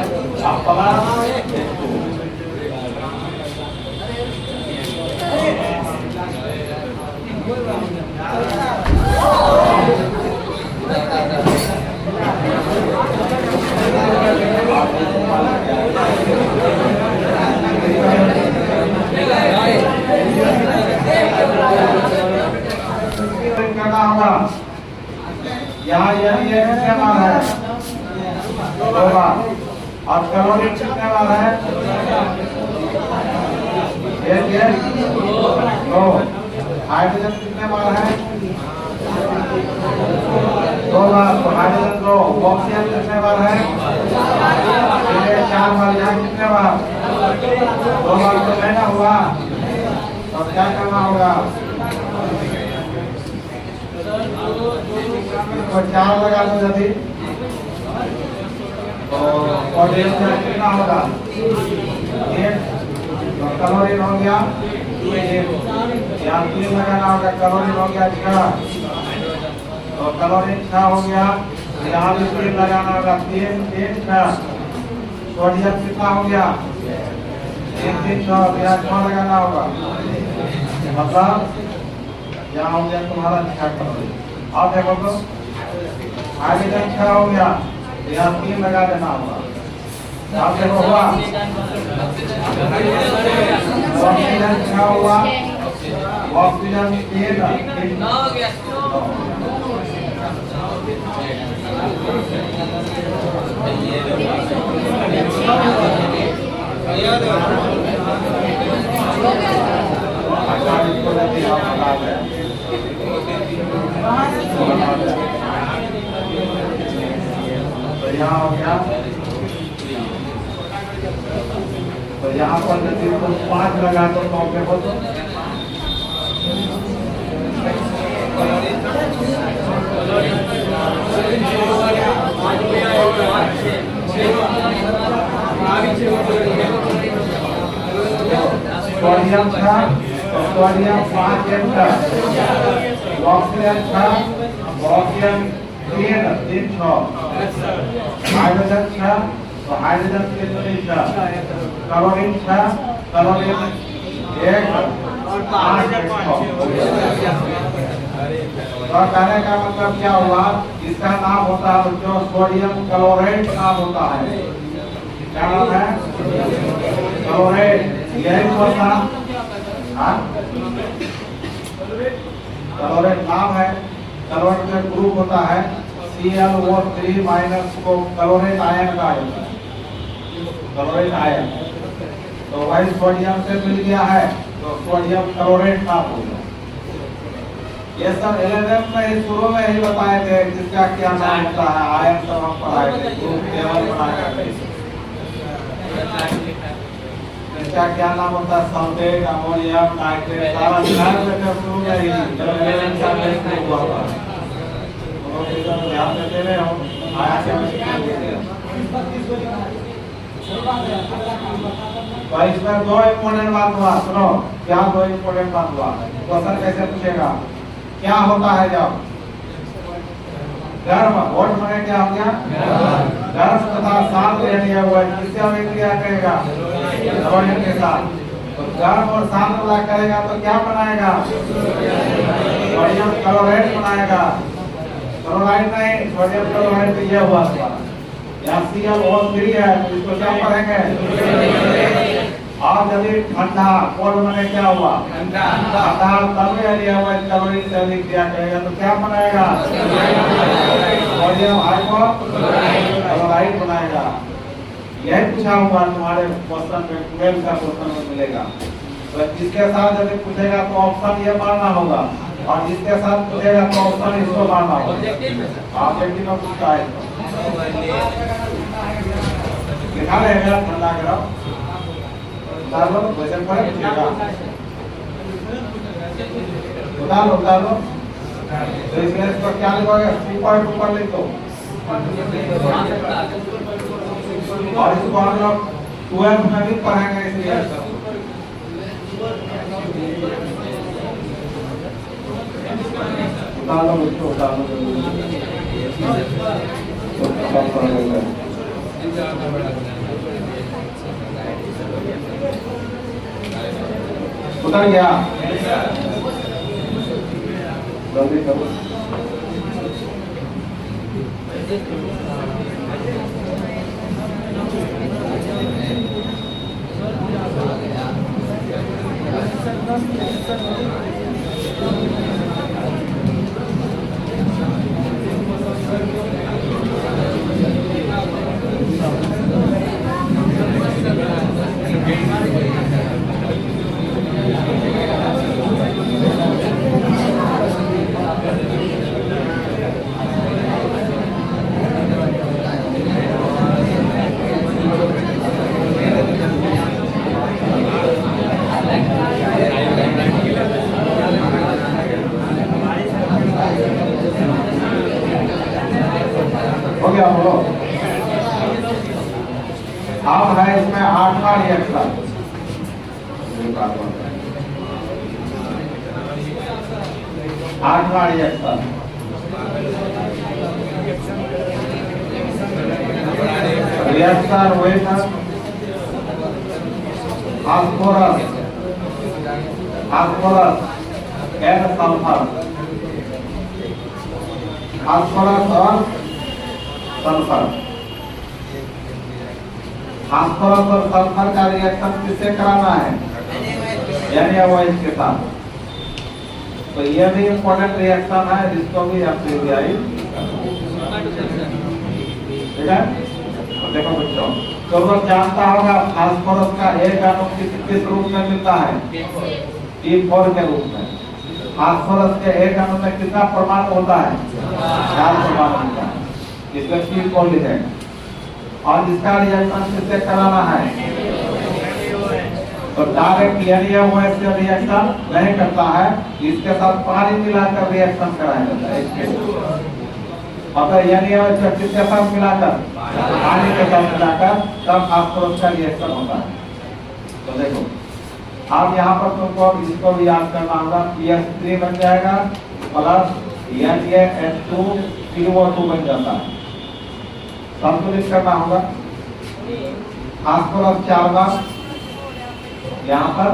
प्लस करना होगा। यहाँ यही कितने बार है? 2 बार। और क्लोरीन कितने बार है? 1, 2। हाइड्रोजन कितने बार है? 2 बार। तो हाइड्रोजन 2। ऑक्सीजन कितने बार है? 4 बार। यहाँ कितने बार? 2 बार। तो लेना हुआ, तो क्या करना होगा? तो 4 लगा दो यदि, और कितना होगा? 1। तो क्लोरीन हो गया 1, यहाँ 3 लगाना होगा, क्लोरीन हो गया 6, तो क्लोरीन 6 हो गया। यहाँ भी 3 लगाना होगा, 3, 6। सोडियम कितना हो गया? 3, 3, 6, यहाँ 6 लगाना होगा, मतलब यहाँ हो गया तुम्हारा 6 क्लोरीन। अब देखो तो हाइड्रोजन 6 हो गया, यहाँ 3 लगा देना होगा। अब देखो हुआ ऑक्सीजन 6 हुआ, ऑक्सीजन 3 हो गया। तो यहाँ हो गया, तो यहाँ पर यदि 5 लगा तो कौन हो तो सोडियम था तो सोडियम 5 एंटर, ऑक्सीजन था ऑक्सीजन 3 6, हाइड्रोजन था तो हाइड्रोजन 3 6, क्लोरीन था क्लोरीन 1 5 तो कहने का मतलब क्या हुआ, इसका नाम होता है जो सोडियम क्लोराइड नाम होता है। क्या नाम है? क्लोराइड। यही होता क्लोराइड नाम है। क्लोराइड का ग्रुप होता है ClO3 माइनस को क्लोराइड आयन का होता है, क्लोराइड आयन। तो वही सोडियम से मिल गया है तो सोडियम क्लोराइड नाम हो गया। ये सब 11th में ही शुरू में ही बताए थे किसका क्या नाम होता है, आयन सब हम पढ़ाए थे, ग्रुप टेबल बनाया थे। इसका क्या नाम होता है, सल्फेट, अमोनियम, नाइट्रेट, सारा ध्यान में शुरू में ही जब 11th साल में शुरू हुआ था। तो लोग ध्यान देते रहे हो, आया क्या तो इसमें 2 इम्पोर्टेंट बात हुआ। सुनो क्या 2 इम्पोर्टेंट बात हुआ। क्वेश्चन कैसे पूछेगा, क्या होता है जब गर्म वोट में क्या हो गया, गर्म तथा शांत रहने हुआ किससे हमें क्रिया करेगा, क्लोरीन के साथ। तो गर्म और शांत वाला करेगा तो क्या बनाएगा, सोडियम क्लोराइड बनाएगा। क्लोराइड नहीं, सोडियम क्लोराइड तो ये हुआ यहाँ ClO3 है तो इसको क्या पढ़ेंगे। और यदि ठंडा कोल्ड में क्या हुआ, ठंडा तब लिया हुआ क्लोरीन से क्रिया करेगा तो क्या बनाएगा, सोडियम हाइपोक्लोराइड बनाएगा। यही पूछा हुआ तुम्हारे क्वेश्चन में, 12 का क्वेश्चन में मिलेगा। तो इसके साथ यदि पूछेगा तो ऑप्शन ये मानना होगा, और जिसके साथ पूछेगा तो ऑप्शन इसको मानना होगा। आप एक दिन पूछता है लिखा रहेगा ठंडा ग्रह डालो वजन पर पूछेगा, डालो तो इसमें इसको क्या लिखोगे, ऊपर लिख दो। और इसको हम लोग 12 में भी पढ़ेंगे इसलिए डालो इसको उतर गया, जल्दी करो। हो गया बोलो। अब है इसमें 8वां रिएक्शन, 8वां reaction reaction with phosphorus and sulphur, phosphorus और सल्फर। फास्फोरस और सल्फर का रिएक्शन किससे कराना है, NaOH के साथ। तो ये भी इम्पोर्टेंट रिएक्शन है, जिसको भी आप ठीक है। तो देखो बच्चों, तो लोग जानता होगा फास्फोरस का एक अणु किस रूप में मिलता है, P4 के रूप में। फास्फोरस के एक अणु में कितना परमाणु होता है, 4 परमाणु होता है, इसमें P4 लिखेंगे। और इसका रिएक्शन किससे कराना है, तो डायरेक्ट NaOH से रिएक्शन नहीं करता है, इसके साथ पानी मिलाकर रिएक्शन कराया जाता है। मतलब यानी किसके साथ मिलाकर, पानी के साथ मिलाकर तब फास्फोरस का रिएक्शन होता है। तो देखो अब यहाँ पर तुमको अब इसको भी याद करना होगा, PS3 बन जाएगा प्लस Na2 CO2 बन जाता है। संतुलित करना होगा, फास्फोरस 4 बार यहाँ पर,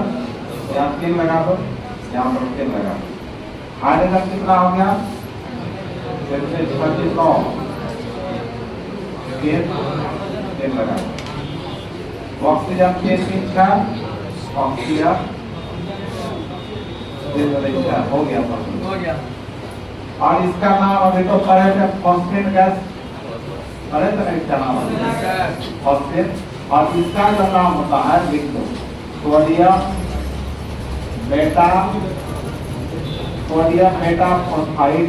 यहाँ 3 लगा दो, यहाँ पर 3 लगा दो। हाइड्रोजन कितना हो गया, 26 3 लगा दो। ऑक्सीजन 3 का ऑक्सीजन हो गया। और इसका नाम अभी तो पढ़े थे फॉस्फेट गैस, पढ़े थे ना इसका नाम फॉस्फेट। और इसका जो नाम होता है लिख दो, सोडियम बेटा फॉस्फाइड,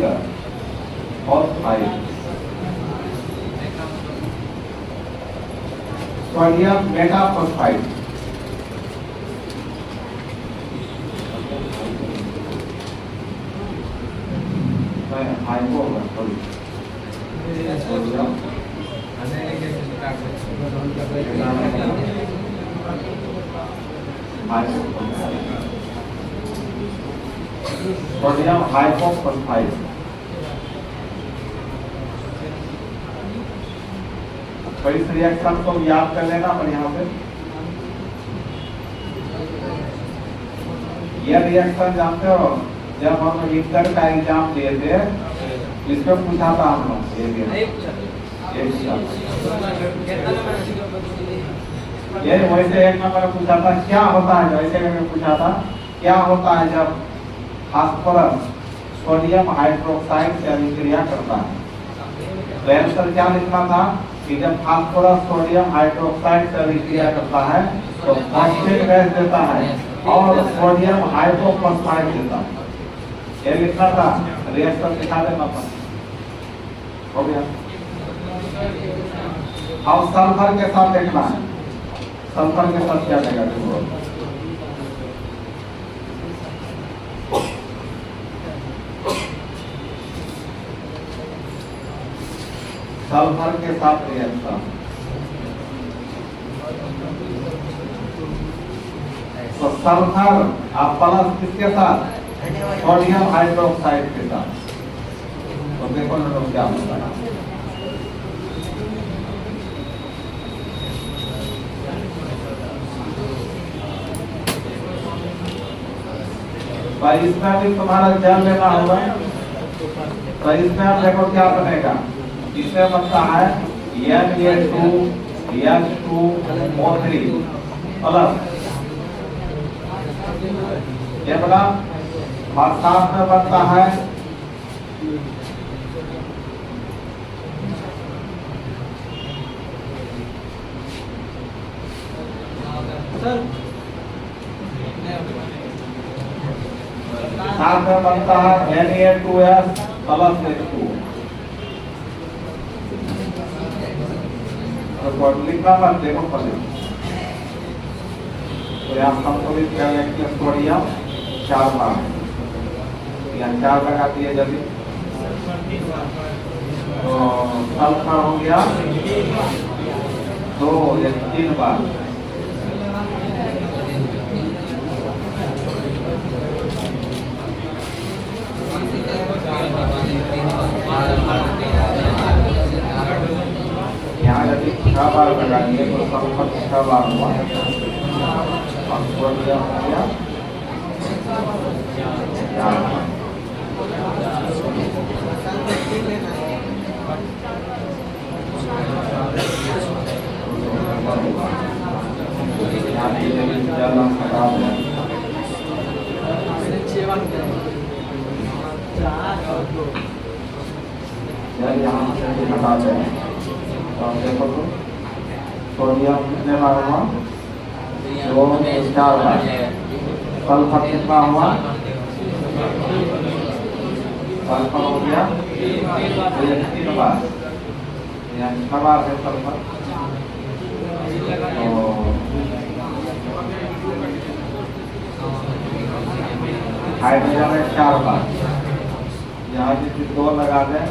सोडियम बेटा फॉस्फाइड। Hypo sodium hypophosphide. तो इस रिएक्शन को याद कर लेना पर यहाँ पे यह रिएक्शन जानते हो, जब हम इंटर का एग्जाम दिए थे इसको पूछा था हम लोग, ये वैसे 1 नंबर पूछा था क्या होता है, वैसे मैंने पूछा था क्या होता है जब फास्फोरस सोडियम हाइड्रोक्साइड से अभिक्रिया करता है। तो आंसर क्या लिखना था कि जब फास्फोरस सोडियम हाइड्रोक्साइड से अभिक्रिया करता है तो फॉस्फेट गैस देता है और सोडियम हाइपोफॉस्फाइड देता है। ये लिखना था, रिएक्शन दिखा देना था, हो गया। अब सल्फर के साथ देखना है, सल्फर के साथ क्या देगा देखो। सल्फर के साथ रिएक्शन, तो सल्फर आप प्लस किसके साथ, सोडियम हाइड्रोक्साइड के साथ। तो देखो ना लोग क्या होता है, भाई इसमें भी तुम्हारा ध्यान देना होगा। तो इसमें आप देखो क्या बनेगा, इसमें बनता है Na2H2O3 प्लस ये बना, और साथ में बनता है Na2S प्लस H2। तो लिखना मत, देखो पहले तो यहाँ संतुलित करने के लिए सोडियम 4 बार, यहाँ 4 लगा दिए जल्दी, तो सल्फर हो गया 2 या 3 बार। यहाँ यदि 6 बार लगा दिए तो सल्फर 6 बार हुआ, और सोडियम हो गया 4 बार। यहाँ से हटाते हैं तो देखो तो सोडियम कितने बार हुआ, 2 4 बार। सल्फर कितना हुआ, सल्फर हो गया 3 बार, यहाँ 6 बार है सल्फर। हाइड्रोजन है 4 बार, यहाँ जिसकी 2 लगा दें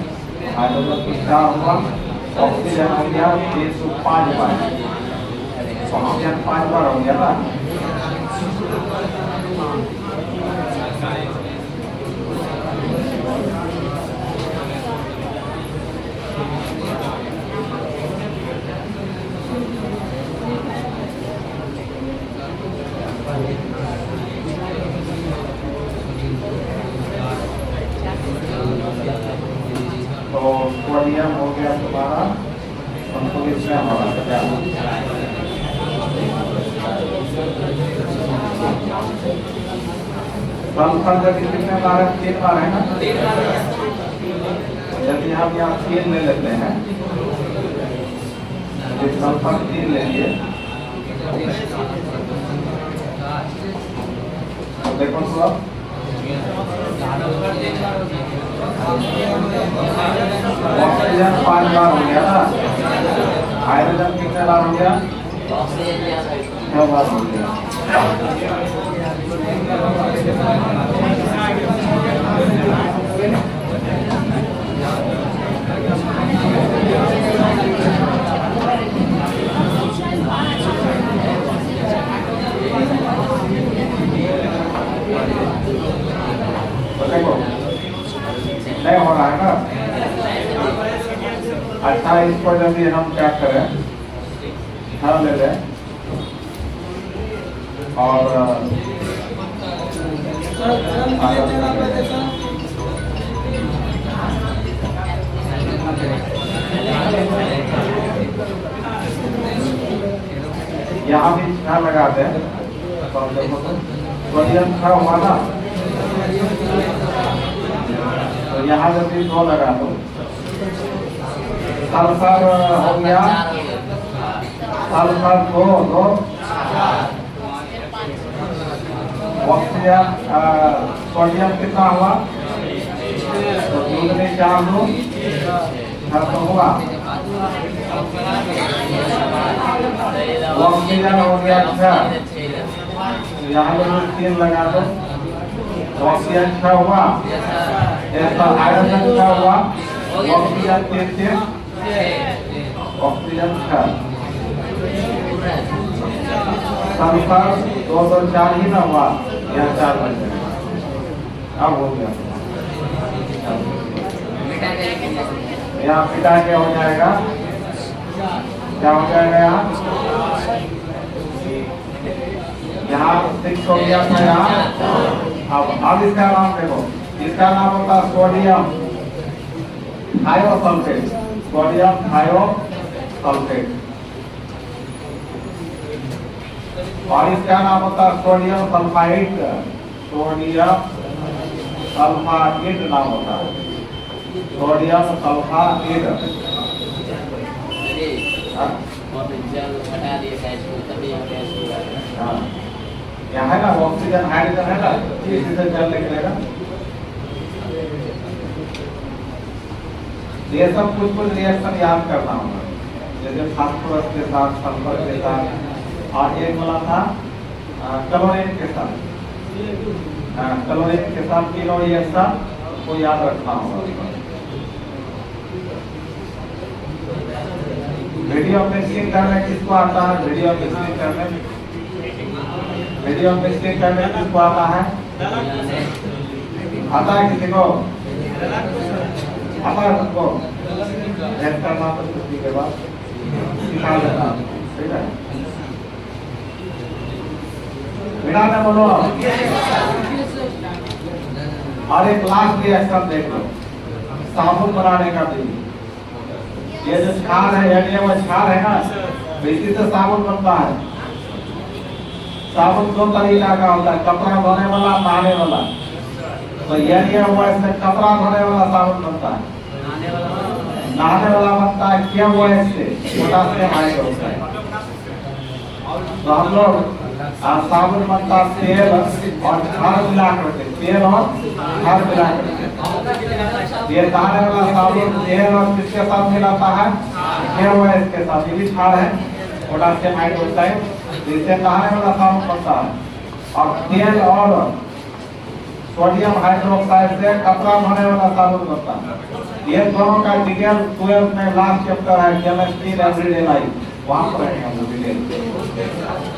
हाइड्रोजन कितना हुआ, ऑक्सीजन हो गया 105 बार, ऑक्सीजन 5 बार हो गया ना। तो सोडियम हो गया तुम्हारा संतुलित में होगा क्या, सल्फर गति कितने बार है, 3 बार है ना। यदि हम यहाँ 3 ले लेते हैं, यदि सल्फर 3 लेंगे तो देखो तो ऑक्सीजन 5 बार हो गया ना, हाइड्रोजन कितने बार हो गया, 6 बार हो गया। तो देखो नहीं हो रहा है ना। अच्छा, इसको यदि हम क्या करें, ध्यान ले लें और यहाँ भी ध्यान लगा दें। तो देखो सोडियम था हुआ ना, तो यहाँ यदि 2 लगा दो, सल्फर हो गया, सल्फर 2 ऑक्सीजन सोडियम कितना हुआ, तो 2 में 4 2 तो हुआ, ऑक्सीजन हो गया 6, यहाँ पर 3 लगा दो, ऑक्सीजन 6 हुआ, हाइड्रोजन 6 हुआ, ऑक्सीजन 3 ऑक्सीजन 6, सल्फर 2 2 4 ही ना हुआ, यहाँ 4 बन गया। अब हो गया, यहाँ पिटा के हो जाएगा, क्या हो जाएगा यहाँ 6 हो गया था यहाँ। अब इसका नाम देखो, इसका नाम होता है सोडियम थायोसल्फेट, सोडियम थायोसल्फेट, और इसका नाम होता है सोडियम सल्फाइड, सोडियम सल्फाइड नाम होता है, सोडियम सल्फाइड। यहाँ है ना ऑक्सीजन हाइड्रोजन है ना, इसी से जल निकलेगा। ये सब कुछ रिएक्शन याद करना होगा, जैसे फास्फोरस के साथ, सल्फर के साथ, और एक वाला था क्लोरीन के साथ, क्लोरीन के साथ तीनों रिएक्शन को याद रखना होगा। वीडियो मिक्सिंग करने किसको आता है, वीडियो मिक्सिंग करने, वीडियो मिक्सिंग करने किसको आता है, आता है किसी को, आता है सबको, हेल्प करना तो छुट्टी के बाद सिखा देना, ठीक है। बिना में बोलो। और एक लास्ट रिएक्शन देख लो, साबुन बनाने का भी, ये जो छाल है, ये वो छाल है ना, इसी से साबुन बनता है। साबुन 2 तरीका का होता है, कपड़ा धोने वाला, नहाने वाला। तो ये हुआ इसमें कपड़ा धोने वाला साबुन बनता है, नहाने वाला बनता है क्या हुआ इससे, पोटासियम हाइड्रोक्साइड। तो हम लोग साबुन बनता तेल और खाद मिला करके, तेल और खाद मिला करके। ये नहाने वाला साबुन तेल और किसके साथ मिलाता है, क्या हुआ इसके साथ, ये भी खाद है, पोटासियम हाइड्रोक्साइड, जिससे नहाने वाला साबुन बनता है। और तेल और सोडियम हाइड्रोक्साइड से कपड़ा धोने वाला साबुन बनता है। ये दोनों का डिटेल 12 में लास्ट चैप्टर है केमिस्ट्री एवरीडे लाइफ, वहां पर है हम डिटेल।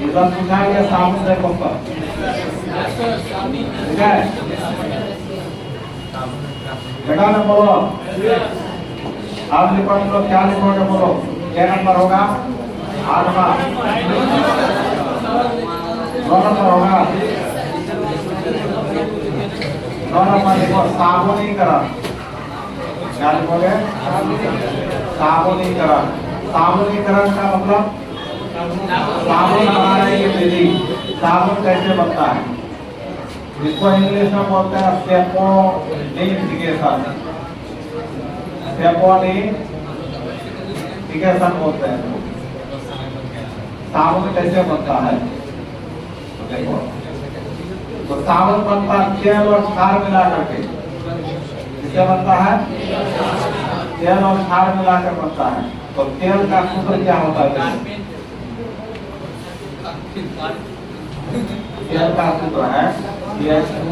इधर सुझाइए सामने देखो पर, ठीक है बेटा ने बोलो, आप लिखो तो क्या लिखोगे बोलो, क्या नंबर होगा? 8वां। 9 नंबर होगा, 9 नंबर लिखो साबुनीकरण। क्या लिखोगे? साबुनीकरण। साबुनीकरण का मतलब साबुन बनाने की विधि, साबुन कैसे बनता है, इसको इंग्लिश में बोलते हैं सेपोनिफिकेशन। सेपोनिफिकेशन बोलते हैं। साबुन कैसे बनता है तो देखो, तो साबुन बनता है तेल और क्षार मिला करके। किससे बनता है? तेल और क्षार मिलाकर बनता है। तो तेल का सूत्र क्या होता है? तेल का सूत्र है CH2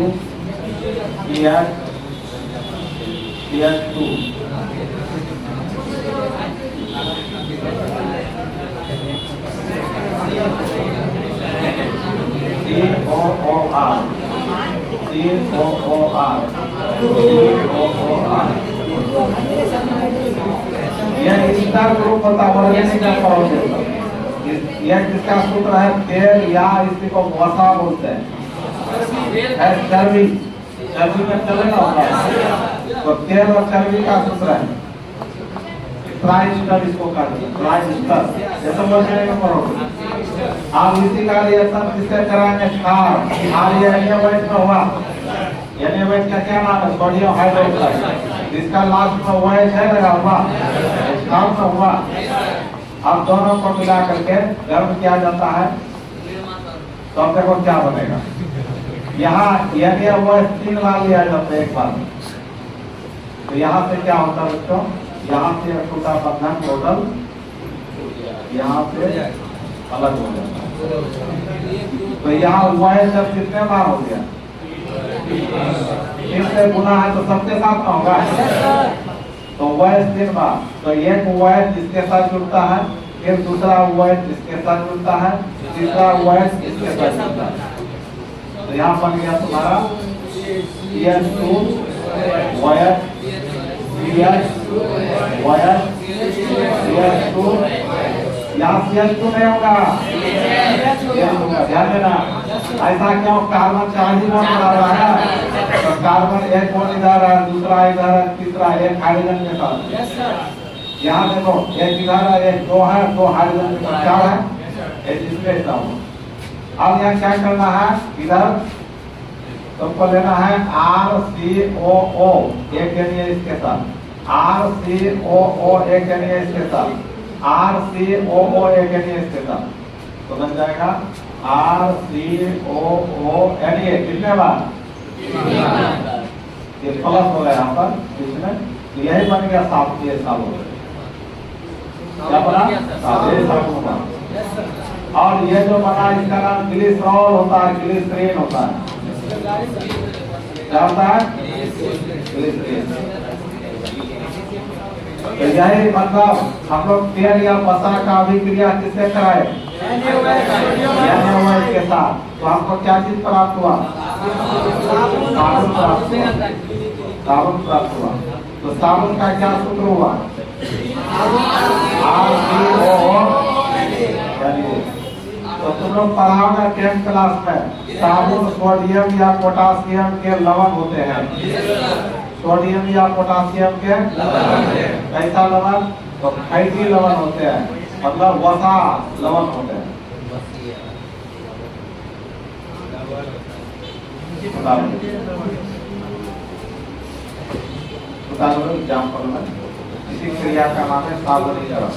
CH2 COOR यह स्टार ग्रुप होता है। यह किसका सूत्र है? तेल या इसी को वसा बोलते हैं। चर्बी, चर्बी में चलेगा होता है तो तेल और चर्बी का सूत्र है ट्राइस्टर, इसको कहते हैं ट्राइस्टर। ये तो बोलने का पड़ोगे। आप इसी का रिएक्शन किससे कराएंगे? क्षार। ये NaOH में हुआ, NaOH का क्या नाम है? Sodium hydroxide. इसका लास्ट में OH है लगा हुआ, क्षार में हुआ। अब दोनों को मिला करके गर्म किया जाता है तो अब देखो क्या बनेगा। यहाँ NaOH 3 बार लिया जाता है एक बार। तो यहाँ से क्या होता है बच्चों? यहाँ से छोटा बंधन टोटल यहाँ से अलग हो जाता है। तो यहाँ OH जब कितने बार हो गया? 3 से गुना है तो सबके साथ में होगा। तो OH 3 बार, तो एक OH इसके साथ जुड़ता है, फिर दूसरा OH इसके साथ जुड़ता है, तीसरा OH इसके साथ जुड़ता है। तो यहाँ बन गया तुम्हारा CH2 OH CH2। यहाँ CH2 नहीं होगा, ध्यान देना। ऐसा क्यों? कार्बन चार्जिंग बना रहा है तो कार्बन एक कौन इधर है, दूसरा इधर है, तीसरा एक हाइड्रोजन के साथ। यहाँ देखो एक इधर है, एक 2 है, 2 हाइड्रोजन के साथ 4 है, एक इसमें इसका। अब यहाँ क्या करना है? इधर तुमको लेना है RCOO एक यानी इसके साथ, RCOO एक यानी इसके साथ, RCOO एक यानी इसके साथ। तो बन जाएगा RCOO यानी कितने बार? ये प्लस हो गया यहाँ पर इसमें, तो यही बन गया साबुन। ये साबुन क्या बना? साबुन बना। और ये जो बना इसका नाम ग्लिसरॉल होता है, ग्लिसरीन होता है। क्या होता है? ग्लिसरीन। तो यही मतलब हम लोग तेल या वसा का अभिक्रिया किससे कराए? NaOH के साथ। तो हमको क्या चीज प्राप्त हुआ? साबुन प्राप्त हुआ। साबुन प्राप्त हुआ। तो साबुन का क्या सूत्र हुआ? RCOO। तो तुम लोग पढ़ाओगे 10th क्लास में, साबुन सोडियम या पोटासियम के लवण होते हैं। सोडियम या पोटासियम के कैसा लवण? तो फैटी लवण होते हैं, मतलब वसा लवण होते हैं। एग्जाम्पल में इसी क्रिया का नाम है साबुनीकरण।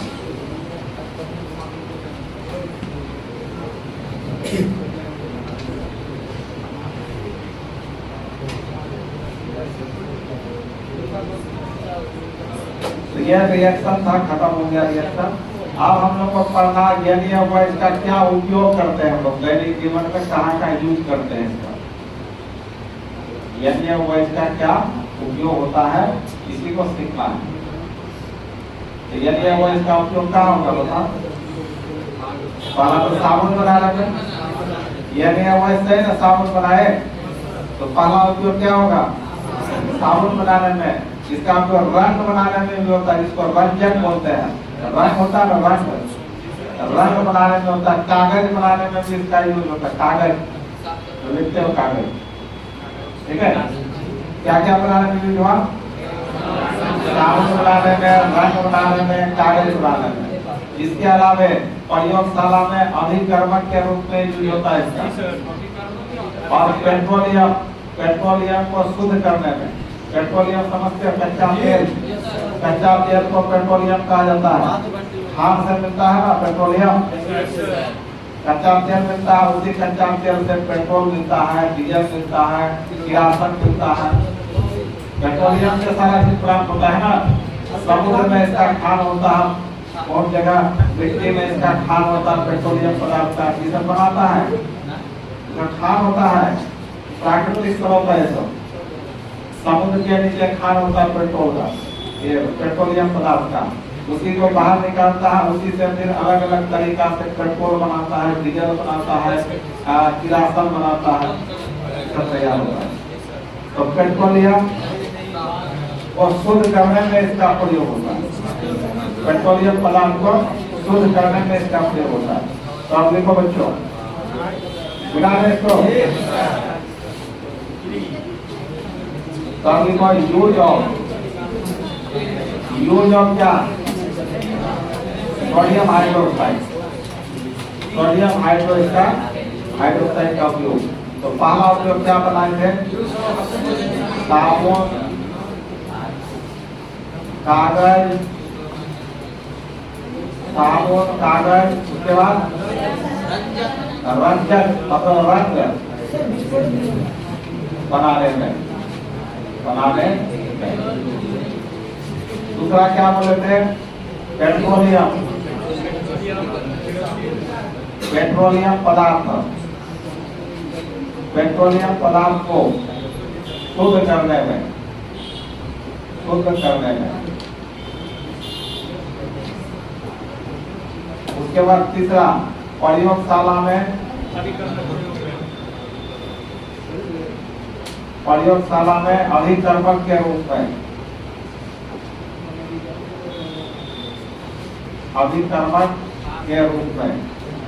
तो यह रिएक्शन था, खत्म हो गया रिएक्शन। अब हम लोग को पढ़ना NaOH का क्या उपयोग करते हैं, हम लोग दैनिक जीवन में कहाँ का यूज करते हैं इसका। NaOH का क्या उपयोग होता है, इसी को सीखना है। तो यदि वो इसका उपयोग कहाँ होगा बता? पहला तो साबुन बना रहे हैं, यदि वो ऐसे ना साबुन बनाए तो पहला उपयोग क्या होगा? साबुन बनाने में। इसका उपयोग रंग बनाने में भी होता है, जिसको रंजक बोलते हैं। रंग होता है ना, रंग बनाने में होता है। कागज बनाने में भी इसका यूज होता है, कागज तो लिखते हो कागज, ठीक है। क्या क्या बनाने में यूज हुआ? साबुन बनाने में, रंग बनाने में, कागज बनाने में। इसके अलावा प्रयोगशाला में अभिकर्मक के रूप में यूज होता है इसका। और पेट्रोलियम को शुद्ध करने में, पेट्रोलियम समझते हैं, कच्चा तेल को पेट्रोलियम कहा जाता है। खान से मिलता है ना पेट्रोलियम, कच्चा तेल मिलता है, उसी कच्चा तेल से पेट्रोल मिलता है, डीजल मिलता है, किरासन मिलता है। पेट्रोलियम से सारा चीज प्राप्त होता है ना। समुद्र में इसका खान होता है, बहुत जगह मिट्टी में इसका खान होता है, पेट्रोलियम पदार्थ का ये सब बनाता है। जो खान होता है प्राकृतिक स्रोत है, सब समुद्र के नीचे खान होता है पेट्रोल का, ये पेट्रोलियम पदार्थ का। उसी को बाहर निकालता है, उसी से फिर अलग अलग तरीका से पेट्रोल बनाता है, डीजल बनाता है, किरासन बनाता है, सब तैयार होता है। तो पेट्रोलियम को शुद्ध करने में इसका प्रयोग होता है। पेट्रोलियम पदार्थ को शुद्ध करने में इसका प्रयोग होता है। तो आप देखो बच्चों, बिना इसको तो आप देखो यूज ऑफ क्या? सोडियम हाइड्रोक्साइड, सोडियम हाइड्रोक्साइड का उपयोग। तो पहला उपयोग क्या बनाए थे? साबुन, कागज, उसके बाद रंजक मतलब रंग बनाने में। दूसरा क्या बोले थे? पेट्रोलियम पदार्थ को शुद्ध करने में। उसके बाद तीसरा प्रयोगशाला में अभिकर्मक के रूप में।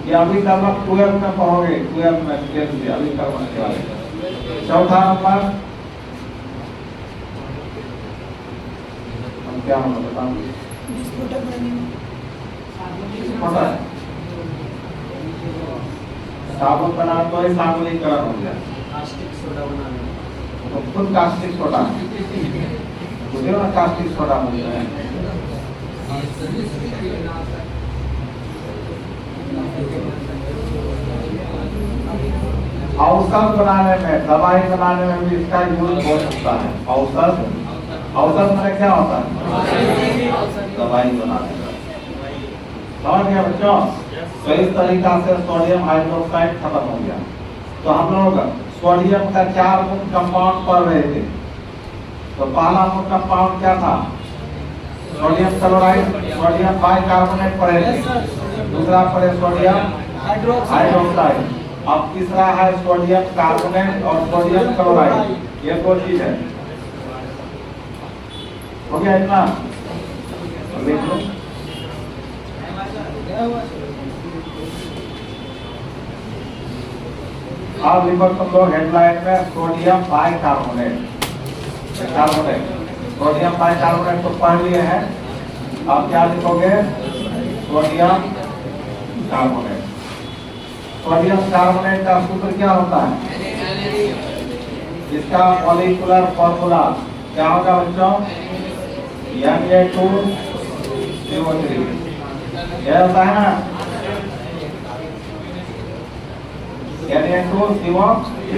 ये अभिकर्मक 12 में पढ़ोगे, 12 में अभिकर्मक के बारे। चौथा नंबर हम क्या होना बताऊंगे? साबुन बना तो ही साबुनीकरण हो गया। तो खुद कास्टिक सोडा मुझे ना कास्टिक सोडा बोलते हैं। औषध बनाने में, दवाई बनाने में भी इसका यूज हो सकता है। औषध में क्या होता है? दवाई बनाने में। समझ गया बच्चों? तो इस तरीका से सोडियम हाइड्रोक्साइड खत्म हो गया। तो हम लोग सोडियम का 4 मुख्य कंपाउंड पढ़ रहे थे। तो पहला मुख्य कंपाउंड क्या था? सोडियम क्लोराइड, सोडियम बाइकार्बोनेट पढ़े थे। दूसरा पढ़े सोडियम हाइड्रोक्साइड। अब तीसरा है सोडियम कार्बोनेट और सोडियम क्लोराइड। ये 2 चीज है। हो गया इतना? अब लिखो तुम लोग हेडलाइन में सोडियम बाइकार्बोनेट। सोडियम बाइकार्बोनेट तो पढ़ लिए हैं। अब क्या लिखोगे? Sodium carbonate. सोडियम कार्बोनेट का सूत्र क्या होता है? इसका मॉलिक्यूलर फॉर्मूला क्या होगा बच्चों? Na2CO3। क्या होता है ना? Na2CO3।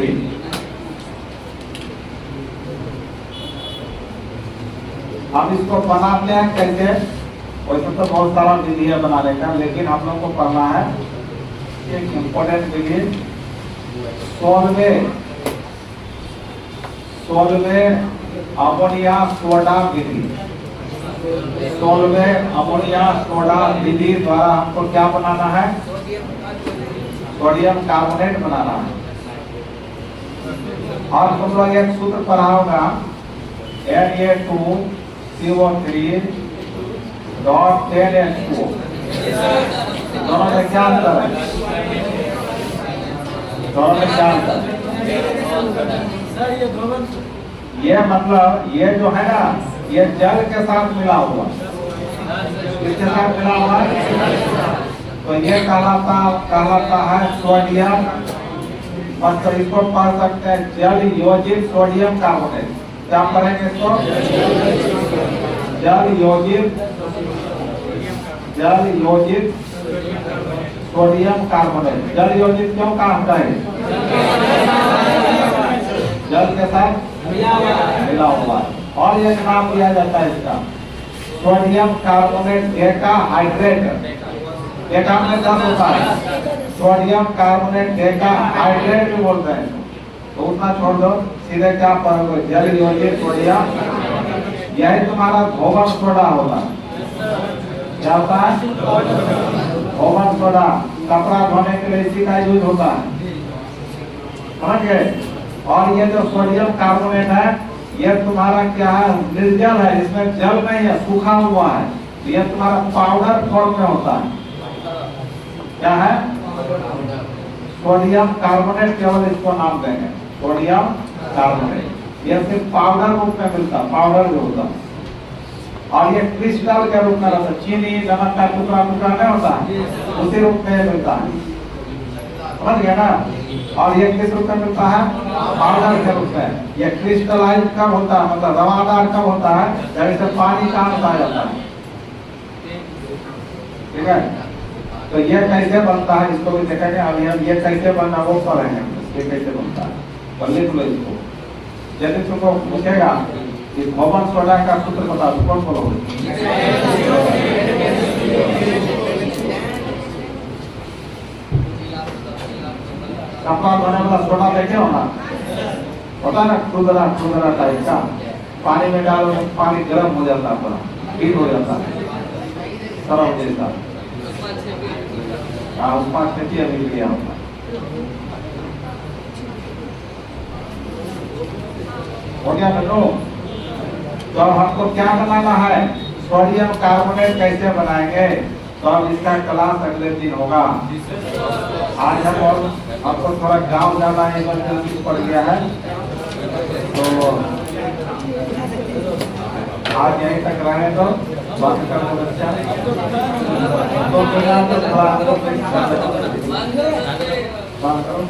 हम इसको बनाते हैं कैसे? वैसे तो बहुत सारा विधि है बनाने का, लेकिन हम लोग को पढ़ना है एक इम्पोर्टेंट विधि, सोलवे अमोनिया सोडा विधि। 16वें अमोनिया सोडा विधि द्वारा हमको क्या बनाना है? सोडियम कार्बोनेट बनाना है। और तुम लोग एक सूत्र पढ़ा होगा Na2CO3.10H2O। दोनों में क्या अंतर है? दोनों में क्या अंतर? सर ये भवन ये मतलब ये जो है ना, ये जल के साथ मिला हुआ। किसके साथ मिला हुआ है? तो ये कहलाता है सोडियम। और तो इसको पढ़ सकते हैं जल योजित सोडियम कार्बोनेट। क्या पढ़ेंगे इसको? जल योजित सोडियम कार्बोनेट। जल योजित क्यों कहा है? जल के साथ मिला हुआ। और एक नाम दिया जाता है इसका sodium carbonate Deka hydrate. Deka में 10 होता है, सोडियम कार्बोनेट डेका हाइड्रेट भी बोलते हैं। तो उतना छोड़ दो, सीधे क्या पढ़ोगे? जल योजित सोडियम। यही तुम्हारा धोवन सोडा होगा। क्या होता है? धोवन सोडा। कपड़ा धोने के लिए इसी का यूज होता है, समझ गए? और ये जो सोडियम कार्बोनेट है, ये तुम्हारा क्या है? निर्जल है, इसमें जल नहीं है, सूखा हुआ है। ये तुम्हारा पाउडर फॉर्म में होता है। क्या है? सोडियम कार्बोनेट, केवल इसको नाम देंगे सोडियम कार्बोनेट। ये सिर्फ पाउडर रूप में मिलता है, पाउडर जो होता है। और ये क्रिस्टल के रूप में रहता है। चीनी नमक का टुकड़ा टुकड़ा नहीं होता है, उसी रूप में मिलता है, समझ गया ना? और ये किस रूप में मिलता है? पाउडर के रूप में। ये क्रिस्टलाइज कब होता है, मतलब रवादार कब होता है? जब इसे पानी का बताया जाता है। ठीक है, तो ये कैसे बनता है इसको भी देखेंगे। अभी हम ये कैसे बनना वो पढ़ेंगे, ये कैसे बनता है। तो लिख लो इसको। यदि तुमको पूछेगा कि धोवन सोडा का सूत्र बता दो, कौन बोलोगे? कपड़ा धोने वाला सोडा देखे हो ना, होता ना खुदरा टाइप का। पानी में डालो, पानी गर्म हो जाता है, पूरा हीट हो जाता है, सरल जैसा। उपमा खेती अभी लिया होगा। हो गया बनो? तो अब हमको क्या बनाना है? सोडियम कार्बोनेट कैसे बनाएंगे? तो अब इसका क्लास अगले दिन होगा। आज हम और आपको थोड़ा गांव जाना इमरजेंसी पड़ गया है, तो आज यहीं तक रहे। तो बात करो बच्चा, तो बात करो।